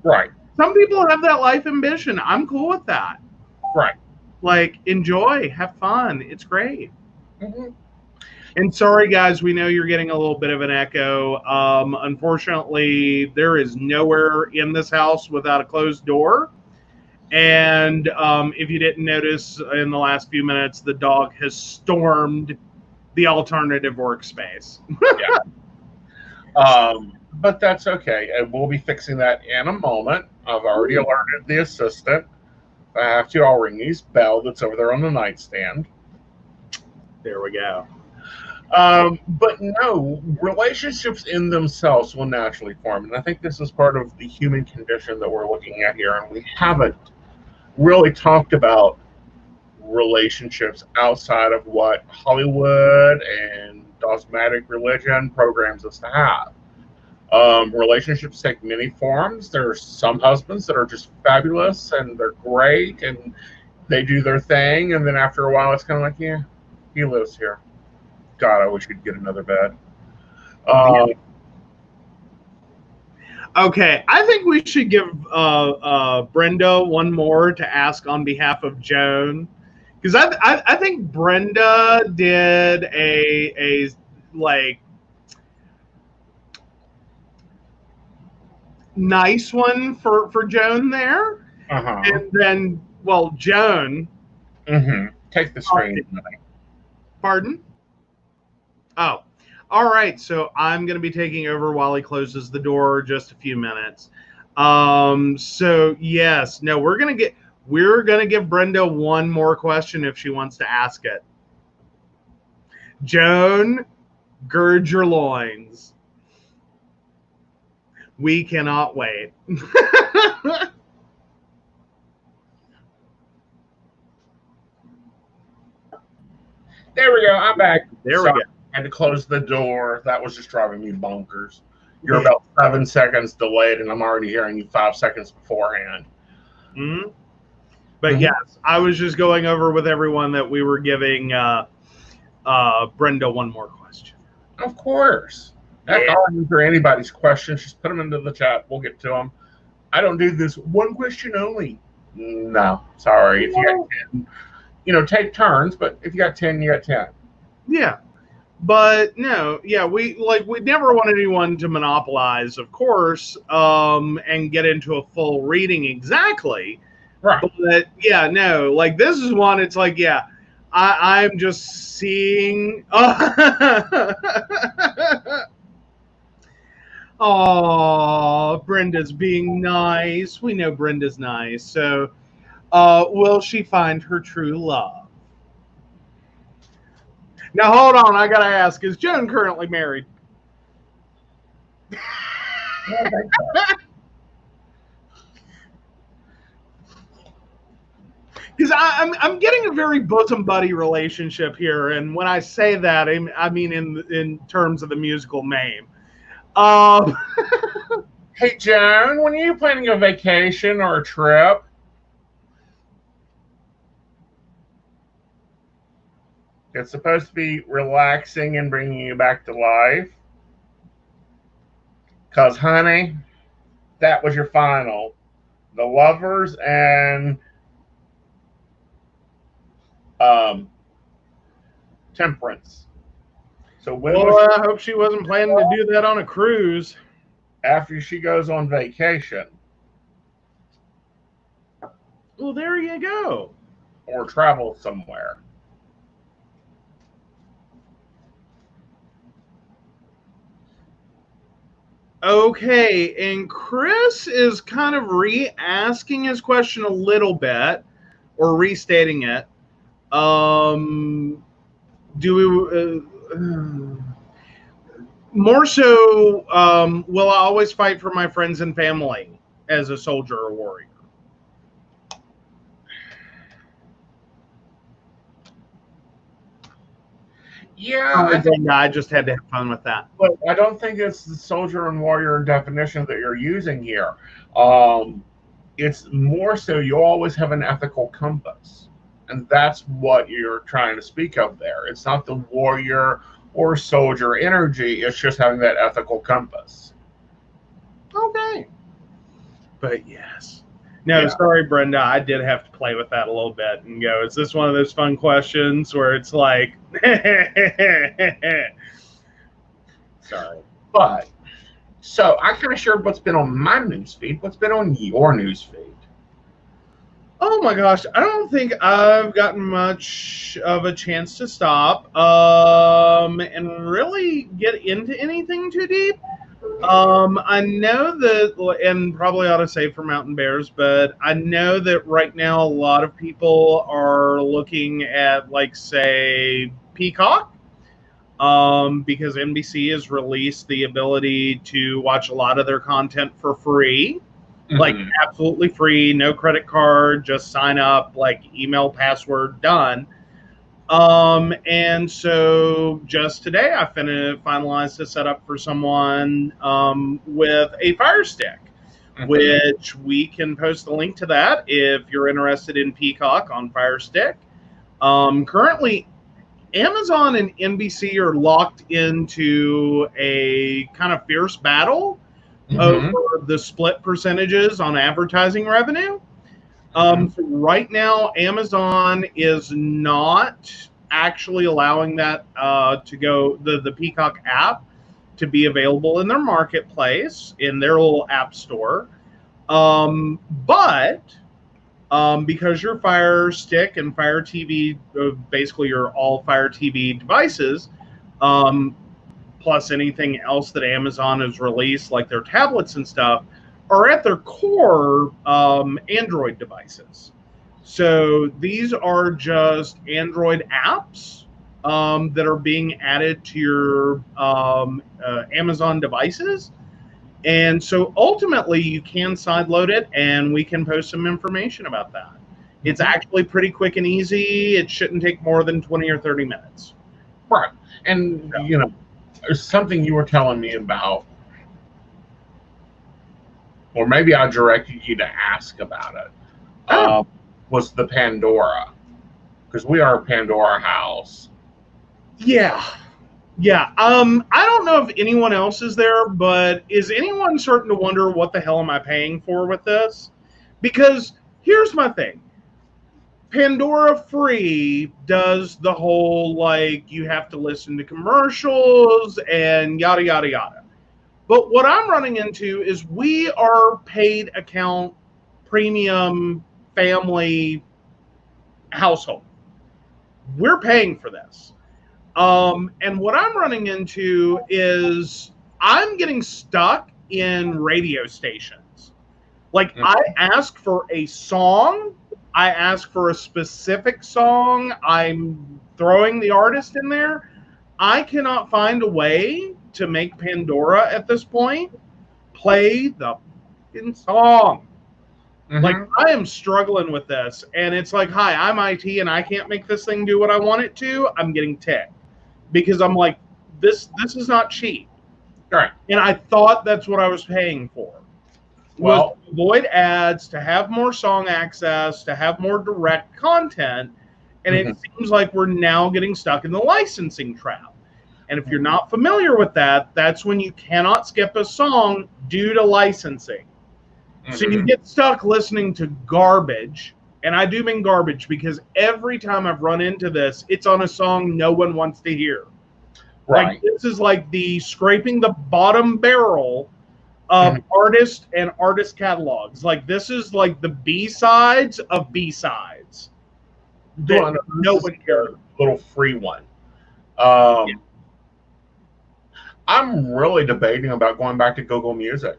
Right. Some people have that life ambition. I'm cool with that. Right. Like, enjoy, have fun. It's great. Mm-hmm. And sorry, guys, we know you're getting a little bit of an echo. Unfortunately, there is nowhere in this house without a closed door. And if you didn't notice in the last few minutes, the dog has stormed the alternative workspace. Yeah. But that's okay. And we'll be fixing that in a moment. I've already alerted the assistant. If I have to, I'll ring his bell that's over there on the nightstand. There we go. But no, relationships in themselves will naturally form. And I think this is part of the human condition that we're looking at here. And we haven't really talked about relationships outside of what Hollywood and dogmatic religion programs us to have. Relationships take many forms. There's some husbands that are just fabulous and they're great and they do their thing. And then after a while, it's kind of like, yeah, he lives here. God, I wish he'd get another bed. Okay, I think we should give Brenda one more to ask on behalf of Joan, Because I think Brenda did a like nice one for Joan there, and then Joan. Take the screen. Pardon? Oh, all right. So I'm going to be taking over while he closes the door. Just a few minutes. So yes, no, we're gonna give Brenda one more question if she wants to ask it. Joan, gird your loins. We cannot wait. There we go. I'm back. There we go. I had to close the door. That was just driving me bonkers. You're about 7 seconds delayed, and I'm already hearing you 5 seconds beforehand. Mm-hmm. But yes, I was just going over with everyone that we were giving Brenda one more question. Of course. That's all for anybody's questions. Just put them into the chat. We'll get to them. I don't do this one question only. No, sorry. If you got 10, take turns. But if you got 10, you got 10. Yeah, but no, yeah, we never want anyone to monopolize, of course, and get into a full reading exactly. Right. But yeah, no, like this is one. It's like I'm just seeing. Oh, Brenda's being nice. We know Brenda's nice. So, will she find her true love? Now, hold on. I got to ask, is Joan currently married? Because I'm getting a very bosom buddy relationship here. And when I say that, I mean in terms of the musical Mame. Hey, Joan, when are you planning a vacation or a trip? It's supposed to be relaxing and bringing you back to life. Because, honey, that was your final. The Lovers and Temperance. So I hope she wasn't planning to do that on a cruise. After she goes on vacation. Well, there you go. Or travel somewhere. Okay, and Chris is kind of re-asking his question a little bit, or restating it. More so, will I always fight for my friends and family as a soldier or warrior? Yeah, I just had to have fun with that. But I don't think it's the soldier and warrior definition that you're using here. It's more so you always have an ethical compass. And that's what you're trying to speak of there. It's not the warrior or soldier energy. It's just having that ethical compass. Okay. But yes. No, sorry, Brenda. I did have to play with that a little bit and go, is this one of those fun questions where it's like, sorry. But, so I kind of shared what's been on my newsfeed. What's been on your newsfeed? Oh my gosh, I don't think I've gotten much of a chance to stop and really get into anything too deep. I know that, and probably ought to say for Mountain Bears, but I know that right now a lot of people are looking at, like, say, Peacock, because NBC has released the ability to watch a lot of their content for free. Like, absolutely free, no credit card, just sign up, like, email, password, done. And so just today I finalized a setup for someone with a Fire Stick, which we can post the link to that if you're interested in Peacock on Fire Stick. Currently, Amazon and NBC are locked into a kind of fierce battle over the split percentages on advertising revenue. So right now, Amazon is not actually allowing that to go, the Peacock app to be available in their marketplace, in their little app store. But because your Fire Stick and Fire TV, basically your all Fire TV devices, plus anything else that Amazon has released, like their tablets and stuff, are at their core Android devices. So these are just Android apps that are being added to your Amazon devices. And so ultimately you can sideload it, and we can post some information about that. It's actually pretty quick and easy. It shouldn't take more than 20 or 30 minutes. Right. And, you know, there's something you were telling me about, or maybe I directed you to ask about it, was the Pandora. Because we are a Pandora house. Yeah. Yeah. I don't know if anyone else is there, but is anyone starting to wonder what the hell am I paying for with this? Because here's my thing. Pandora Free does the whole, like, you have to listen to commercials and yada, yada, yada. But what I'm running into is we are paid account premium family household. We're paying for this. And what I'm running into is I'm getting stuck in radio stations. Like, I ask for a song, I ask for a specific song, I'm throwing the artist in there. I cannot find a way to make Pandora at this point play the fucking song. Like, I am struggling with this, and it's like, hi, I'm IT, and I can't make this thing do what I want it to. I'm getting ticked because I'm like, this is not cheap. Right. And I thought that's what I was paying for. Well, to avoid ads, to have more song access, to have more direct content, and it seems like we're now getting stuck in the licensing trap. And if you're not familiar with that, that's when you cannot skip a song due to licensing. So you get stuck listening to garbage, and I do mean garbage because every time I've run into this, it's on a song no one wants to hear. Right. Like, this is like the scraping the bottom barrel of artist and artist catalogs. Like, this is like the B-sides of B-sides. That no one cares. Little free one. I'm really debating about going back to Google Music.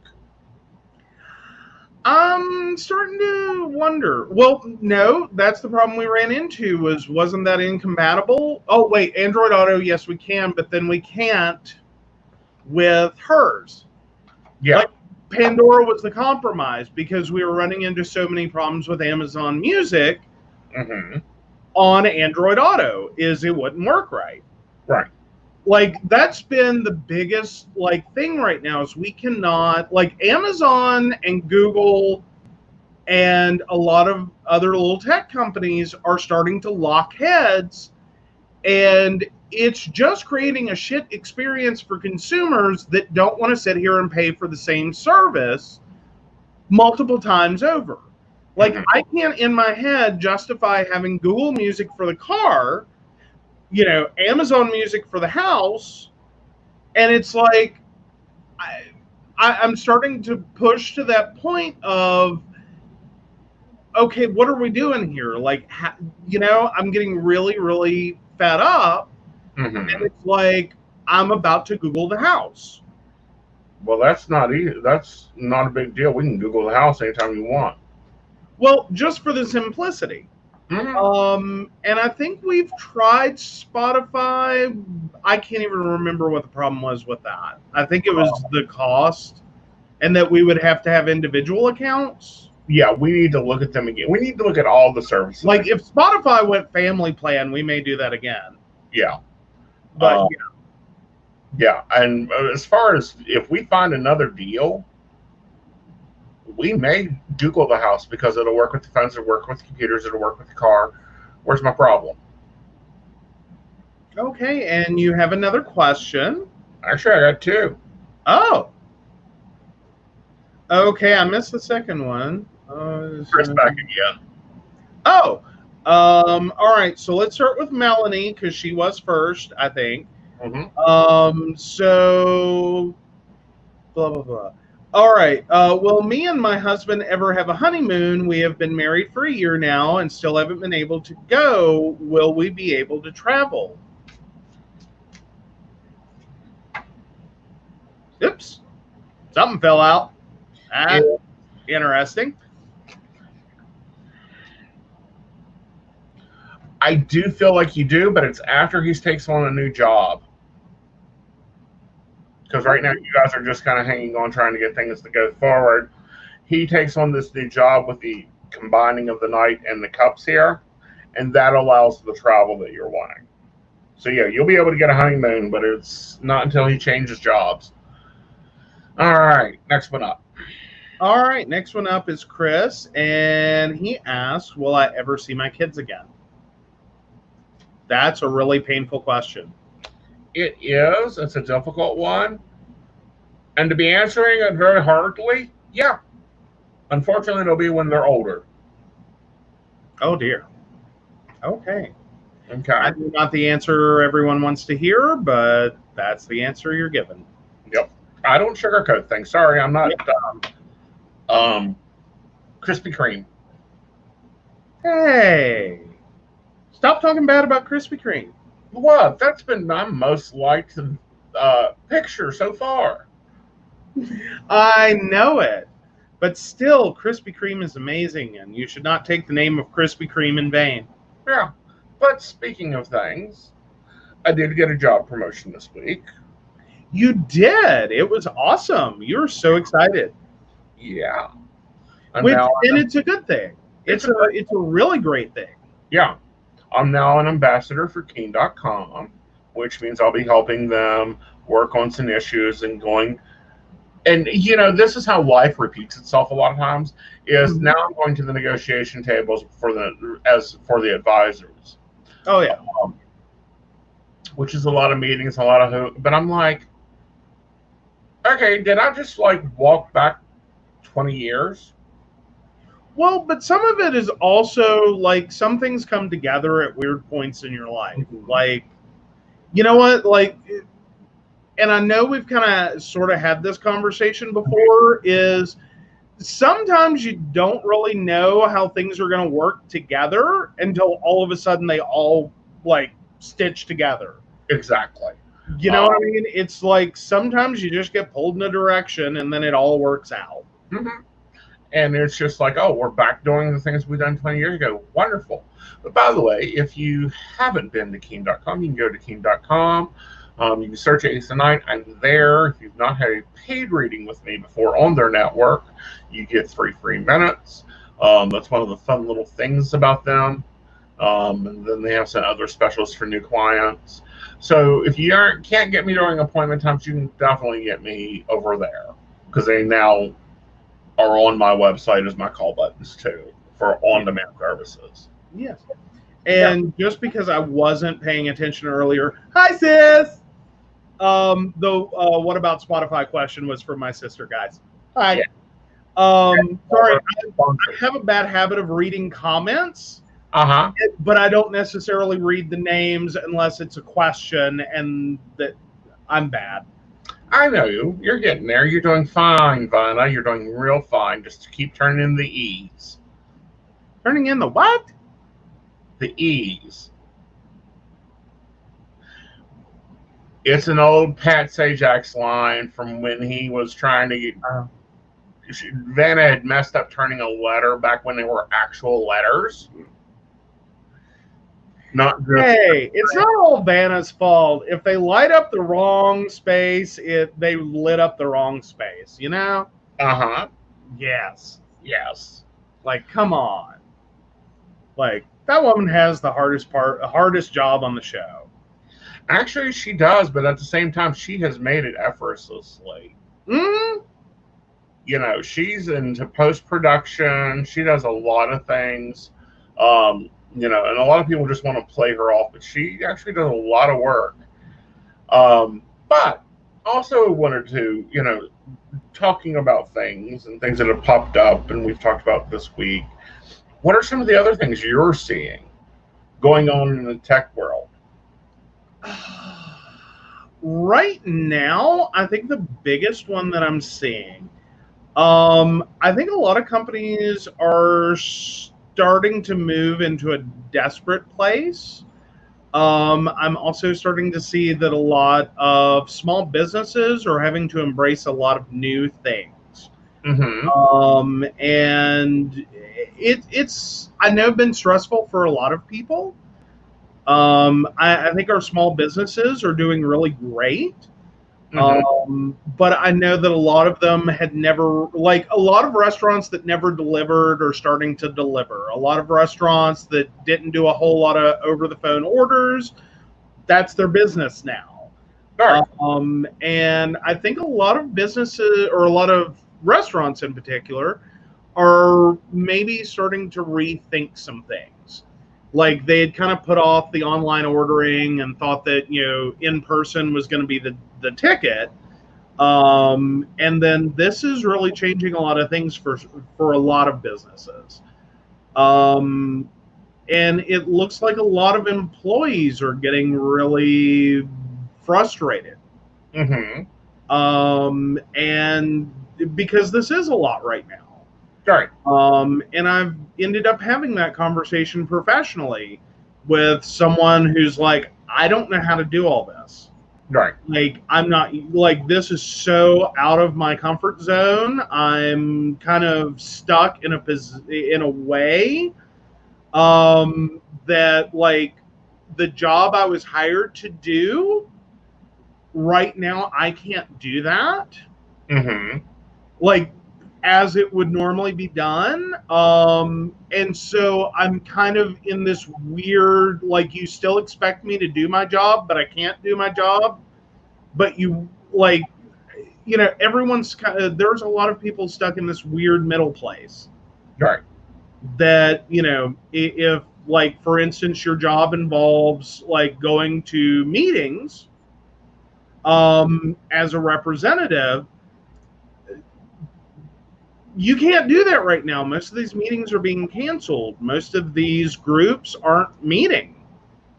I'm starting to wonder. Well, no, that's the problem we ran into. Wasn't that incompatible? Oh, wait, Android Auto, yes, we can, but then we can't with hers. Yeah. Like, Pandora was the compromise because we were running into so many problems with Amazon Music on Android Auto, is it wouldn't work right. Right. Like, that's been the biggest, like, thing right now is we cannot, like, Amazon and Google and a lot of other little tech companies are starting to lock heads, and it's just creating a shit experience for consumers that don't want to sit here and pay for the same service multiple times over. Like, I can't in my head justify having Google Music for the car, you know, Amazon Music for the house, and it's like I'm starting to push to that point of, okay, what are we doing here? Like, you know, I'm getting really, really fed up, and it's like I'm about to Google the house. Well, that's not a big deal. We can Google the house anytime you want. Well, just for the simplicity. And I think we've tried Spotify. I can't even remember what the problem was with that. I think it was the cost, and that we would have to have individual accounts. Yeah, we need to look at them again. We need to look at all the services. Like, if Spotify went family plan, we may do that again. Yeah. But yeah, and as far as if we find another deal, we may Google the house because it'll work with the phones, it'll work with computers, it'll work with the car. Where's my problem? Okay, and you have another question. Actually, I got two. Oh. Okay, I missed the second one. Chris back again. Oh, all right. So let's start with Melanie because she was first, I think. So blah blah blah. All right. Will me and my husband ever have a honeymoon? We have been married for a year now and still haven't been able to go. Will we be able to travel? Oops, something fell out. Ah, interesting. I do feel like you do, but it's after he takes on a new job. Because right now you guys are just kind of hanging on, trying to get things to go forward. He takes on this new job with the combining of the Knight and the Cups here, and that allows the travel that you're wanting. So yeah, you'll be able to get a honeymoon, but it's not until he changes jobs. All right, next one up. All right, next one up is Chris, and he asks, will I ever see my kids again? That's a really painful question. It is. It's a difficult one. And to be answering it very heartily, yeah. Unfortunately, it'll be when they're older. Oh, dear. Okay. Okay. That's not the answer everyone wants to hear, but that's the answer you're given. Yep. I don't sugarcoat things. Sorry, I'm not Krispy Kreme. Hey. Stop talking bad about Krispy Kreme. What? That's been my most liked picture so far. I know it. But still, Krispy Kreme is amazing, and you should not take the name of Krispy Kreme in vain. Yeah. But speaking of things, I did get a job promotion this week. You did. It was awesome. You were so excited. Yeah. And it's a good thing. It's a really great thing. Yeah. I'm now an ambassador for Keen.com, which means I'll be helping them work on some issues and going. And, you know, this is how life repeats itself a lot of times, is now I'm going to the negotiation tables for the advisors. Oh, yeah. Which is a lot of meetings, but I'm like, okay, did I just like walk back 20 years? Well, but some of it is also like some things come together at weird points in your life. Like, you know what? Like, and I know we've kind of sort of had this conversation before, is sometimes you don't really know how things are going to work together until all of a sudden they all like stitch together. Exactly. You know what I mean? It's like sometimes you just get pulled in a direction and then it all works out. Mm-hmm. And it's just like, oh, we're back doing the things we've done 20 years ago. Wonderful. But by the way, if you haven't been to Keen.com, you can go to Keen.com. You can search Aeson Knight. I'm there. If you've not had a paid reading with me before on their network, you get 3 free minutes. That's one of the fun little things about them. And then they have some other specials for new clients. So if you can't get me during appointment times, you can definitely get me over there, because they now are on my website as my call buttons too for on-demand services. Yes. And just because I wasn't paying attention earlier, hi sis. What about Spotify question was for my sister, guys. Hi. Yeah. Sorry, I have a bad habit of reading comments. But I don't necessarily read the names unless it's a question, and that I'm bad. I know you. You're getting there. You're doing fine, Vanna. You're doing real fine. Just keep turning in the E's. Turning in the what? The E's. It's an old Pat Sajak's line from when he was trying to get... Vanna had messed up turning a letter back when they were actual letters. Not just hey, it's not all Vanna's fault. If they light up the wrong space, they lit up the wrong space, you know? Yes. Like, come on. Like, that woman has the hardest job on the show. Actually, she does, but at the same time, she has made it effortlessly. Mm-hmm. You know, she's into post-production. She does a lot of things. You know, and a lot of people just want to play her off, but she actually does a lot of work. But also wanted to, you know, talking about things and things that have popped up and we've talked about this week. What are some of the other things you're seeing going on in the tech world? Right now, I think the biggest one that I'm seeing, I think a lot of companies are starting to move into a desperate place. I'm also starting to see that a lot of small businesses are having to embrace a lot of new things. Mm-hmm. And it's, I know, been stressful for a lot of people. I think our small businesses are doing really great. But I know that a lot of them had never, like a lot of restaurants that never delivered are starting to deliver. A lot of restaurants that didn't do a whole lot of over the phone orders, that's their business now. Right. And I think a lot of businesses, or a lot of restaurants in particular, are maybe starting to rethink some things. Like they had kind of put off the online ordering and thought that, in person was going to be the ticket. And then this is really changing a lot of things for a lot of businesses. Um, and it looks like a lot of employees are getting really frustrated. Mm-hmm. And because this is a lot right now. Right. And I've ended up having that conversation professionally with someone who's like, I don't know how to do all this. Right. Like, I'm not, like, this is so out of my comfort zone. I'm kind of stuck in a way, that, like, the job I was hired to do right now, I can't do that. Mm-hmm. Like, as it would normally be done. And so I'm kind of in this weird, like, you still expect me to do my job, but I can't do my job. But you, like, everyone's kind of, there's a lot of people stuck in this weird middle place. Right. That, if, like, for instance, your job involves, like, going to meetings, as a representative, you can't do that right now. Most of these meetings are being canceled. Most of these groups aren't meeting.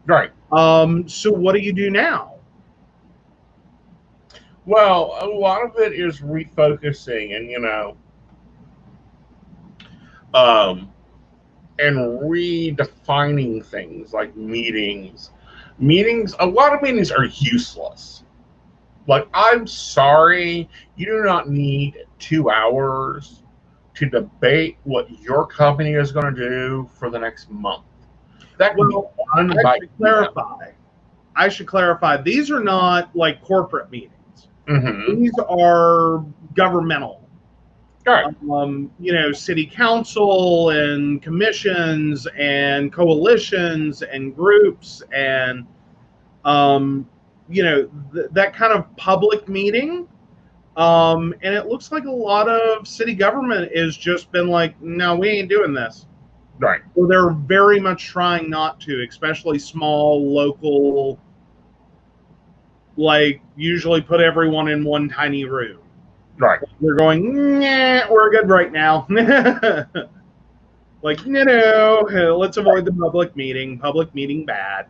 Right. So what do you do now? Well, a lot of it is refocusing um, and redefining things like meetings. Meetings, a lot of meetings are useless. Like, I'm sorry, you do not need 2 hours to debate what your company is going to do for the next month. That can be done by I should clarify. These are not like corporate meetings. Mm-hmm. These are governmental. Right. City council and commissions and coalitions and groups and, that kind of public meeting. And it looks like a lot of city government has just been like, no, we ain't doing this. Right. So they're very much trying not to, especially small, local, like, usually put everyone in one tiny room. Right. They're going, nah, we're good right now. Like, no, let's avoid the public meeting. Public meeting bad.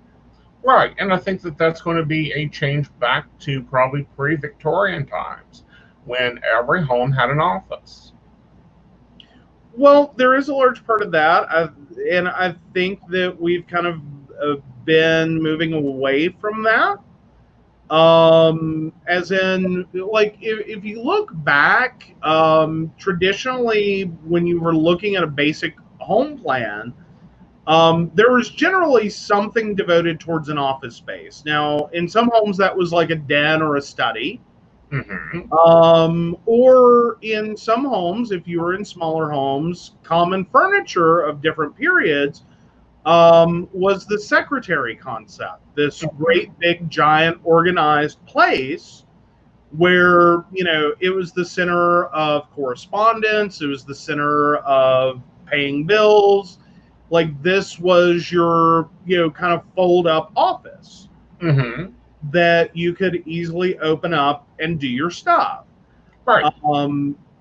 Right. And I think that that's going to be a change back to probably pre-Victorian times when every home had an office. Well, there is a large part of that. And I think that we've kind of been moving away from that. As in, like, if you look back, traditionally, when you were looking at a basic home plan, there was generally something devoted towards an office space. Now, in some homes, that was like a den or a study. Mm-hmm. Or in some homes, if you were in smaller homes, common furniture of different periods was the secretary concept. This great, big, giant, organized place where, it was the center of correspondence, it was the center of paying bills. Like, this was your, kind of fold up office. Mm-hmm. That you could easily open up and do your stuff. Right.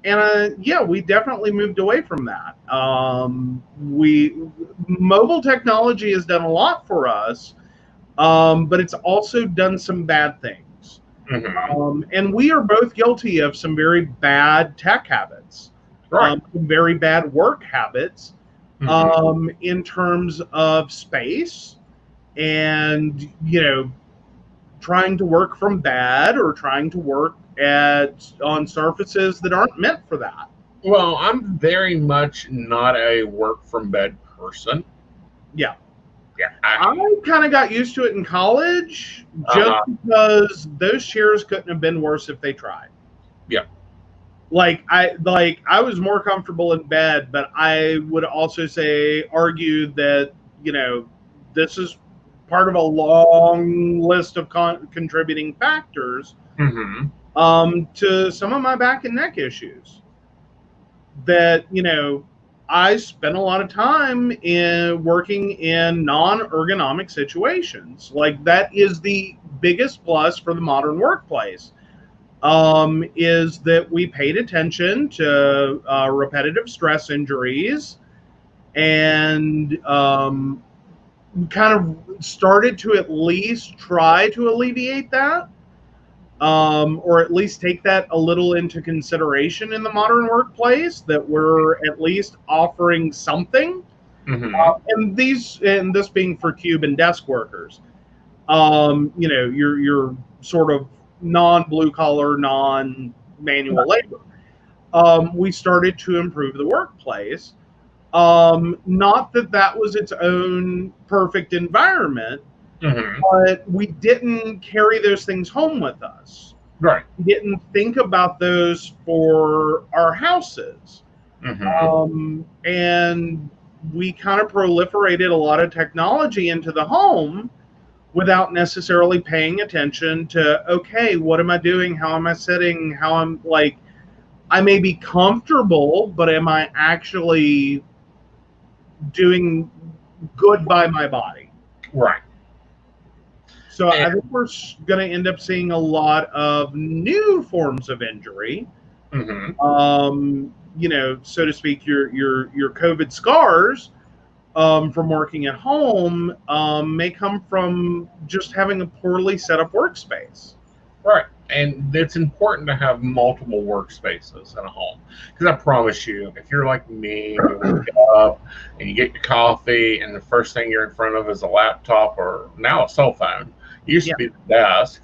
Yeah, we definitely moved away from that. Mobile technology has done a lot for us, but it's also done some bad things. And we are both guilty of some very bad tech habits, Right. some very bad work habits, in terms of space and, trying to work from bed or trying to work on surfaces that aren't meant for that. Well, I'm very much not a work from bed person. Yeah. Yeah. I kind of got used to it in college just because those chairs couldn't have been worse if they tried. Yeah. I was more comfortable in bed, but I would also argue that, this is part of a long list of contributing factors to some of my back and neck issues. That, I spent a lot of time in working in non-ergonomic situations. Like, that is the biggest plus for the modern workplace, is that we paid attention to repetitive stress injuries and kind of started to at least try to alleviate that, or at least take that a little into consideration in the modern workplace, that we're at least offering something. And this being for cube and desk workers, your sort of non-blue collar, non-manual labor. We started to improve the workplace. Not that was its own perfect environment, but we didn't carry those things home with us. Right. We didn't think about those for our houses. And we kind of proliferated a lot of technology into the home without necessarily paying attention to, okay, what am I doing? How am I sitting? I may be comfortable, but am I actually doing good by my body? Right. So I think we're going to end up seeing a lot of new forms of injury. So to speak, your COVID scars from working at home may come from just having a poorly set up workspace. Right. And it's important to have multiple workspaces in a home. Because I promise you, if you're like me, you wake up and you get your coffee, and the first thing you're in front of is a laptop or now a cell phone. It used to be the desk.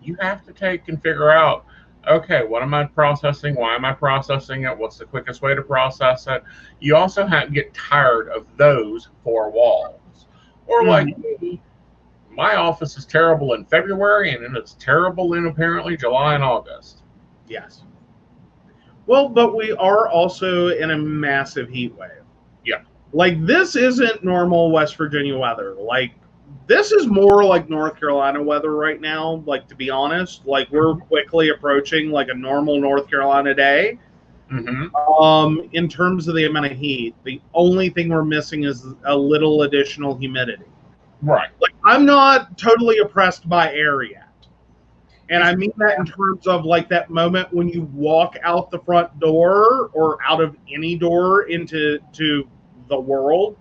You have to take and figure out, okay, what am I processing? Why am I processing it? What's the quickest way to process it? You also have to get tired of those four walls. Or like me, my office is terrible in February, and then it's terrible in apparently July and August. Yes. Well, but we are also in a massive heat wave. Yeah. Like, this isn't normal West Virginia weather. Like, this is more like North Carolina weather right now, like, to be honest. Like, we're quickly approaching like a normal North Carolina day. In terms of the amount of heat, the only thing we're missing is a little additional humidity. Right. Like, I'm not totally oppressed by air yet. And I mean that in terms of like that moment when you walk out the front door or out of any door into the world,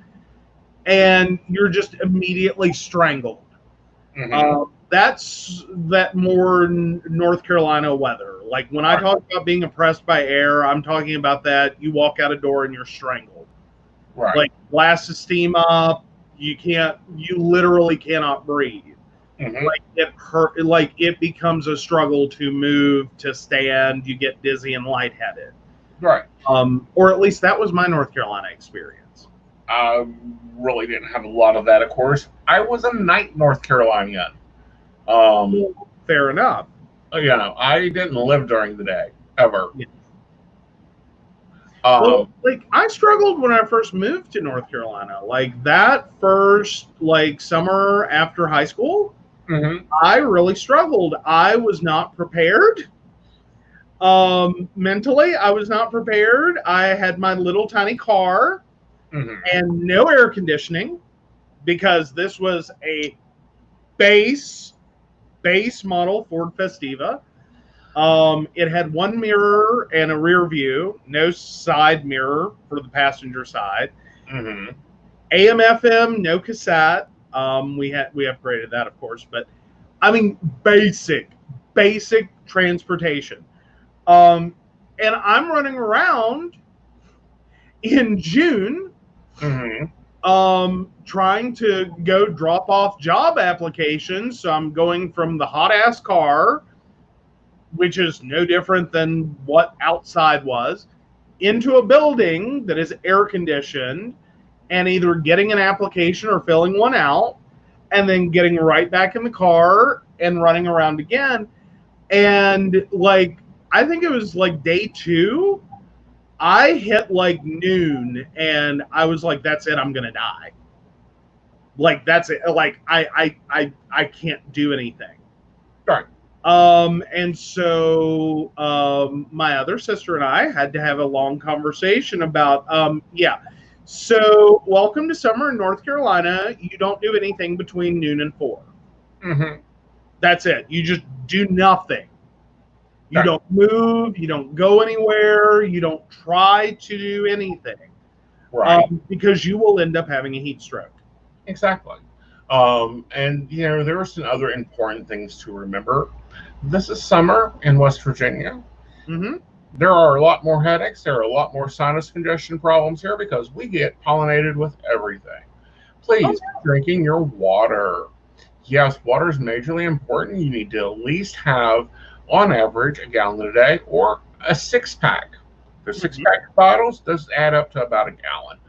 and you're just immediately strangled. That's that more North Carolina weather. Like, when I talk about being oppressed by air, I'm talking about that you walk out a door and you're strangled. Right. Like, blasts of steam up, you literally cannot breathe. Like, it hurt, like it becomes a struggle to move, to stand, you get dizzy and lightheaded. Right. Or at least that was my North Carolina experience. I really didn't have a lot of that, of course. I was a night North Carolinian. Fair enough. I didn't live during the day, ever. Yeah. Like, I struggled when I first moved to North Carolina. Like, that first, like, summer after high school, I really struggled. I was not prepared. Mentally, I was not prepared. I had my little tiny car and no air conditioning, because this was a base base model Ford Festiva. It had one mirror and a rear view, no side mirror for the passenger side. Mm-hmm. AM FM, no cassette. We upgraded that, of course, but I mean basic transportation. And I'm running around in June, trying to go drop off job applications. So I'm going from the hot ass car, which is no different than what outside was, into a building that is air conditioned, and either getting an application or filling one out, and then getting right back in the car and running around again. And like, I think it was like day 2, I hit like noon, and I was like, "That's it. I'm gonna die. Like that's it. Like I can't do anything." Right. And so my other sister and I had to have a long conversation about yeah. So welcome to summer in North Carolina. You don't do anything between noon and 4. That's it. You just do nothing. You don't move. You don't go anywhere. You don't try to do anything. Right. Because you will end up having a heat stroke. Exactly. And, you know, there are some other important things to remember. This is summer in West Virginia. There are a lot more headaches. There are a lot more sinus congestion problems here because we get pollinated with everything. Please, drinking your water. Yes, water is majorly important. You need to at least have, on average, a gallon a day or a 6-pack. The 6-pack bottles does add up to about a gallon.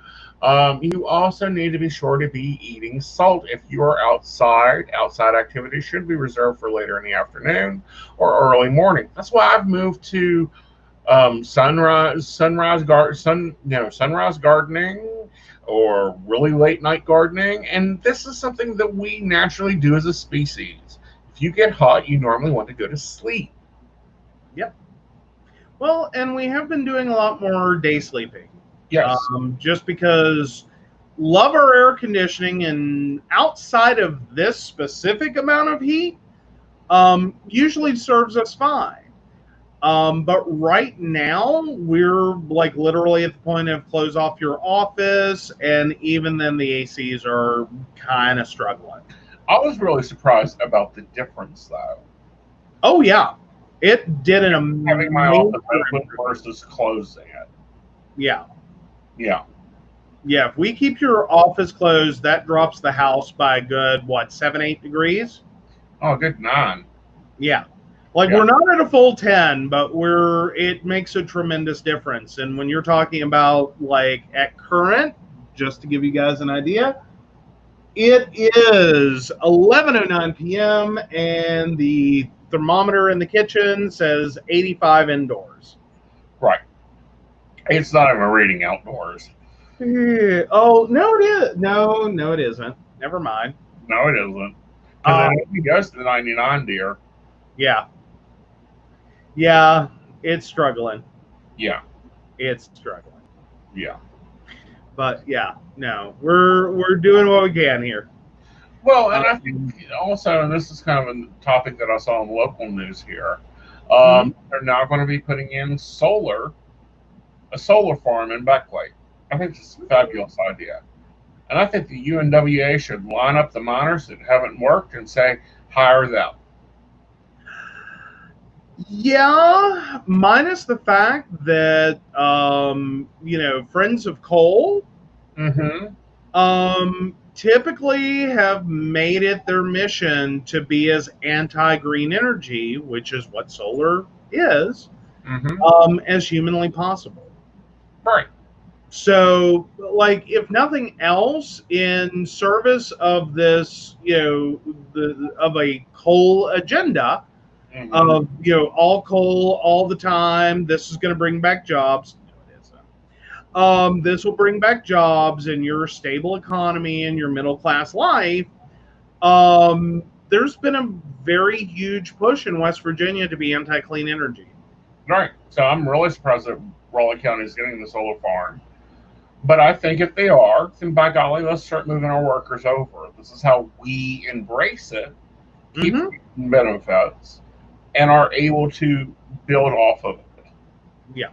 You also need to be sure to be eating salt if you are outside. Outside activities should be reserved for later in the afternoon or early morning. That's why I've moved to sunrise gardening or really late night gardening. And this is something that we naturally do as a species. If you get hot, you normally want to go to sleep. Yep. Well, and we have been doing a lot more day sleeping. Yes. Just because love our air conditioning, and outside of this specific amount of heat, usually serves us fine. But right now, we're like literally at the point of close off your office, and even then the ACs are kind of struggling. I was really surprised about the difference, though. Oh, yeah. It did an amazing having my office open versus closing it. Yeah. Yeah. Yeah, if we keep your office closed, that drops the house by a good, 7, 8 degrees? Oh, good 9. Yeah. We're not at a full 10, but it makes a tremendous difference. And when you're talking about, at current, just to give you guys an idea, it is 11:09 p.m., and the thermometer in the kitchen says 85 indoors. Right. It's not even reading outdoors. Oh, no, it is. No, it isn't. Never mind. No, it isn't. Because it only goes to 99, dear. Yeah. Yeah, it's struggling. Yeah. It's struggling. Yeah. But, yeah, no. We're doing what we can here. Well, and I think also, and this is kind of a topic that I saw in local news here, they're now going to be putting in a solar farm in Beckley. I think it's a fabulous idea. And I think the UNWA should line up the miners that haven't worked and say, hire them. Yeah, minus the fact that, Friends of Coal typically have made it their mission to be as anti-green energy, which is what solar is, as humanly possible. Right. So, if nothing else, in service of this, of a coal agenda, of all coal all the time, this is going to bring back jobs. No, it isn't. This will bring back jobs and your stable economy and your middle class life. There's been a very huge push in West Virginia to be anti-clean energy. Right. So I'm really surprised that Raleigh County is getting the solar farm. But I think if they are, then by golly, let's start moving our workers over. This is how we embrace it. keep benefits, and are able to build off of it. Yeah.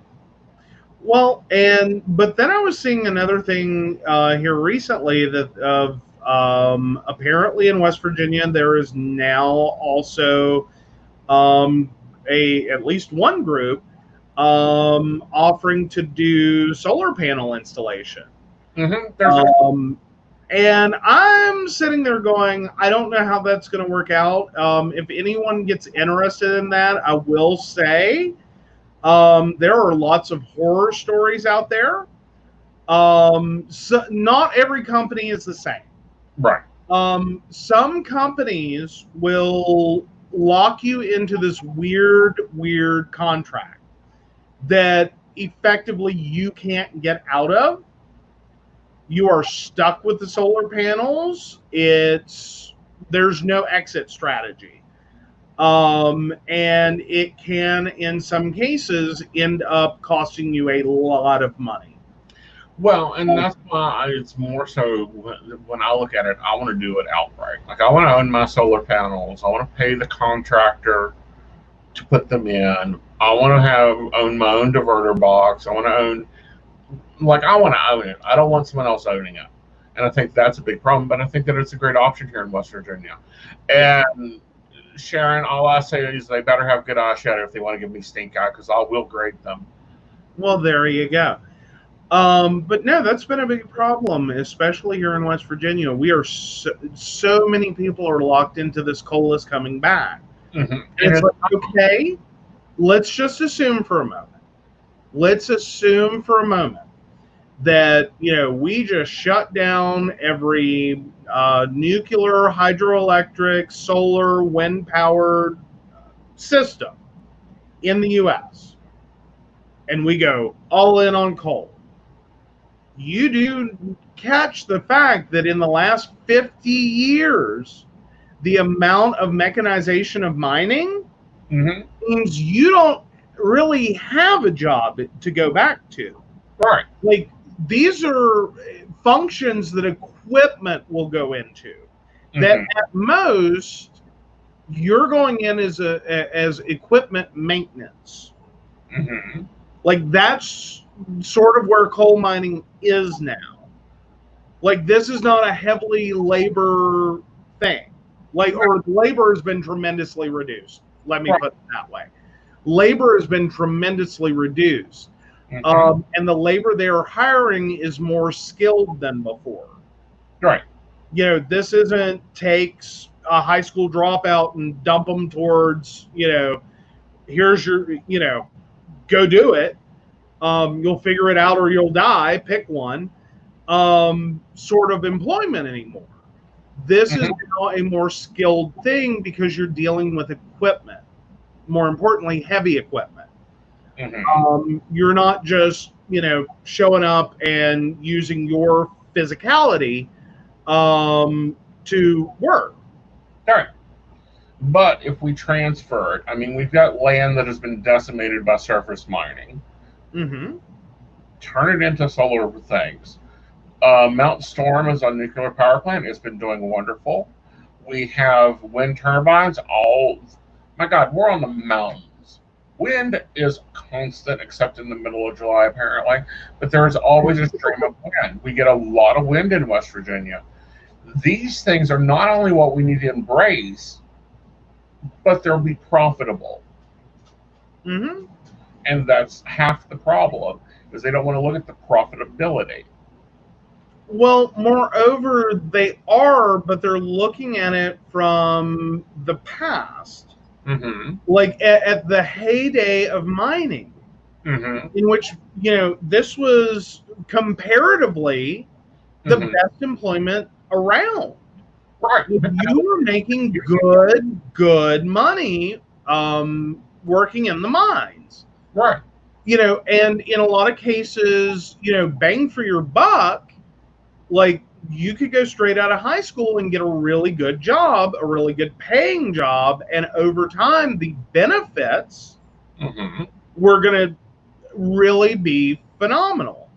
Well, but then I was seeing another thing here recently that apparently in West Virginia there is now also at least one group offering to do solar panel installation. And I'm sitting there going, I don't know how that's going to work out. If anyone gets interested in that, I will say there are lots of horror stories out there. So not every company is the same. Right. Some companies will lock you into this weird contract that effectively you can't get out of. You are stuck with the solar panels. There's no exit strategy. And it can, in some cases, end up costing you a lot of money. Well, and that's why it's more so when I look at it, I want to do it outright. Like, I want to own my solar panels. I want to pay the contractor to put them in. I want to own my own diverter box. I want to own it. I don't want someone else owning it. And I think that's a big problem, but I think that it's a great option here in West Virginia. And Sharon, all I say is they better have good eyeshadow if they want to give me stink eye, because I will grade them. Well, there you go. But no, that's been a big problem, especially here in West Virginia. We are so many people are locked into this coal is coming back. And it's like, okay, let's just assume for a moment. Let's assume for a moment that, we just shut down every nuclear, hydroelectric, solar, wind-powered system in the U.S. and we go all in on coal. You do catch the fact that in the last 50 years, the amount of mechanization of mining means you don't really have a job to go back to. Right. Like, these are functions that equipment will go into that at most you're going in as equipment maintenance. Like, that's sort of where coal mining is now. Like, this is not a heavily labor thing. Like, or labor has been tremendously reduced. Let me put it that way. Labor has been tremendously reduced. And the labor they're hiring is more skilled than before. Right. This isn't takes a high school dropout and dump them towards, here's your, go do it. You'll figure it out or you'll die. Pick one. Sort of employment anymore. This is now a more skilled thing because you're dealing with equipment. More importantly, heavy equipment. You're not just, showing up and using your physicality to work. Right. But if we transfer it, I mean, we've got land that has been decimated by surface mining. Turn it into solar things. Mount Storm is a nuclear power plant. It's been doing wonderful. We have wind turbines. My God, we're on the mountains. Wind is constant, except in the middle of July, apparently. But there is always a stream of wind. We get a lot of wind in West Virginia. These things are not only what we need to embrace, but they'll be profitable. And that's half the problem, is they don't want to look at the profitability. Well, moreover, they are, but they're looking at it from the past. Like at the heyday of mining, in which, this was comparatively the best employment around. Right. You were making good money working in the mines. Right. And in a lot of cases, bang for your buck, like, you could go straight out of high school and get a really good job, a really good paying job, and over time, the benefits were going to really be phenomenal.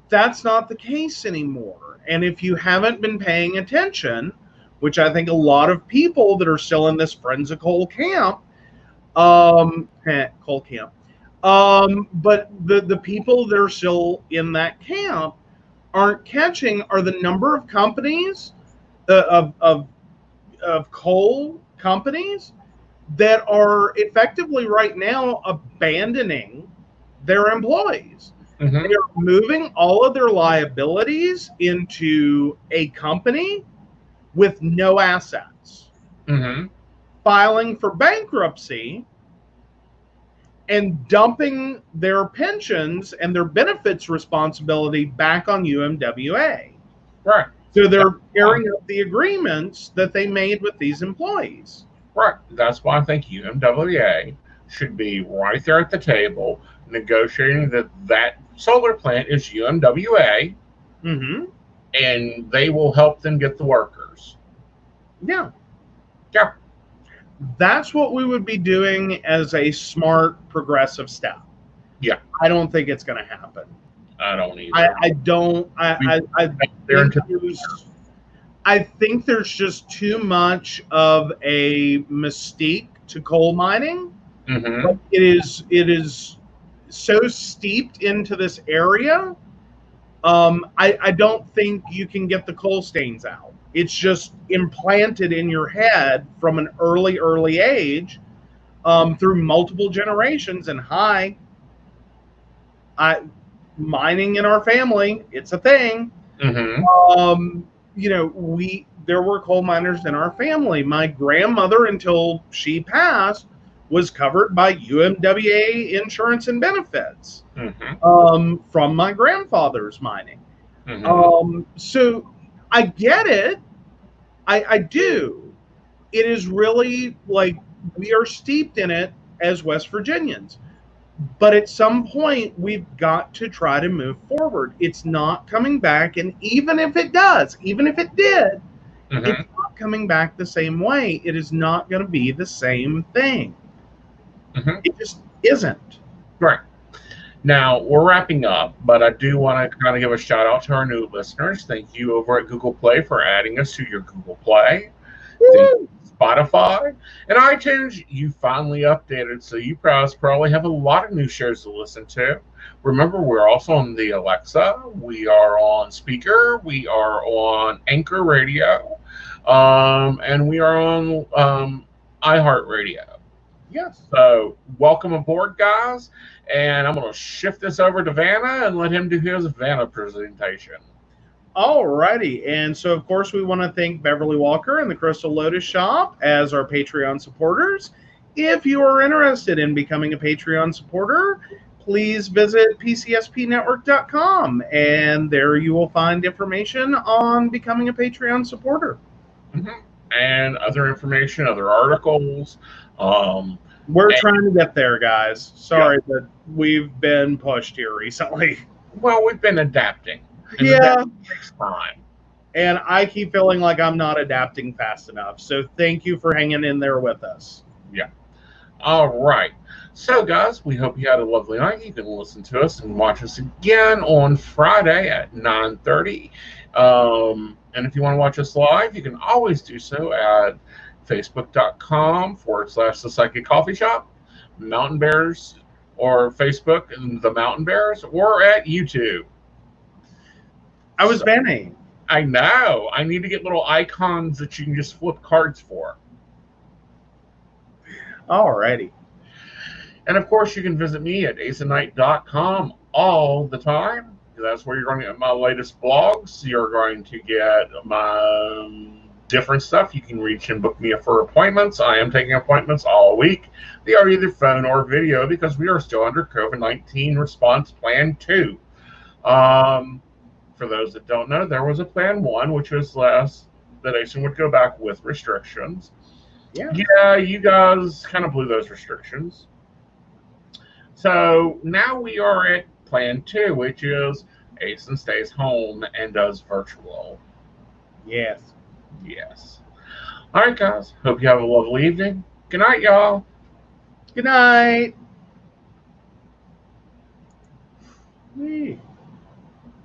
That's not the case anymore. And if you haven't been paying attention, which I think a lot of people that are still in this frenzical camp, coal camp, but the people that are still in that camp aren't catching are the number of companies of coal companies that are effectively right now abandoning their employees. Mm-hmm. They are moving all of their liabilities into a company with no assets, Mm-hmm. filing for bankruptcy, and dumping their pensions and their benefits responsibility back on UMWA. Right. So they're tearing up the agreements that they made with these employees. Right. That's why I think UMWA should be right there at the table negotiating that solar plant is UMWA, Mm-hmm. and they will help them get the workers. Yeah. Yeah. That's what we would be doing as a smart, progressive step. Yeah. I don't think it's going to happen. I don't either. I don't. I think there's just too much of a mystique to coal mining. Mm-hmm. Like it is so steeped into this area. I don't think you can get the coal stains out. It's just implanted in your head from an early age, through multiple generations. And mining in our family, it's a thing. Mm-hmm. There were coal miners in our family. My grandmother, until she passed, was covered by UMWA insurance and benefits, Mm-hmm. from my grandfather's mining. Mm-hmm. So I get it. I do. It is really like we are steeped in it as West Virginians. But at some point, we've got to try to move forward. It's not coming back. And even if it does, even if it did, Mm-hmm. it's not coming back the same way. It is not going to be the same thing. Mm-hmm. It just isn't. Right. Now, we're wrapping up, but I do want to kind of give a shout out to our new listeners. Thank you over at Google Play for adding us to your Google Play. Thank you, Spotify and iTunes. You finally updated, so you probably have a lot of new shows to listen to. Remember, we're also on the Alexa. We are on Speaker. We are on Anchor Radio. And we are on iHeartRadio. Yes. So welcome aboard, guys. And I'm going to shift this over to Vanna and let him do his Vanna presentation. Alrighty. And so, of course, we want to thank Beverly Walker and the Crystal Lotus Shop as our Patreon supporters. If you are interested in becoming a Patreon supporter, please visit pcspnetwork.com, and there you will find information on becoming a Patreon supporter. Mm-hmm. And other information, other articles. We're trying to get there, guys. Sorry, but we've been pushed here recently. Well, we've been adapting. And it takes time. And I keep feeling like I'm not adapting fast enough. So thank you for hanging in there with us. Yeah. All right. So, guys, we hope you had a lovely night. You can listen to us and watch us again on Friday at 9:30. And if you want to watch us live, you can always do so at facebook.com/The Psychic Coffee Shop, Mountain Bears, or Facebook and The Mountain Bears, or at YouTube. I was banning. I know. I need to get little icons that you can just flip cards for. Alrighty. And of course, you can visit me at aesonknight.com all the time. That's where you're going to get my latest blogs. You're going to get my different stuff. You can reach and book me for appointments. I am taking appointments all week. They are either phone or video because we are still under COVID-19 response plan 2. For those that don't know, there was a plan 1, which was less that Aeson would go back with restrictions. Yeah, you guys kind of blew those restrictions. So now we are at plan 2, which is Aeson stays home and does virtual. Yes. Yes. All right, guys. Hope you have a lovely evening. Good night, y'all. Good night.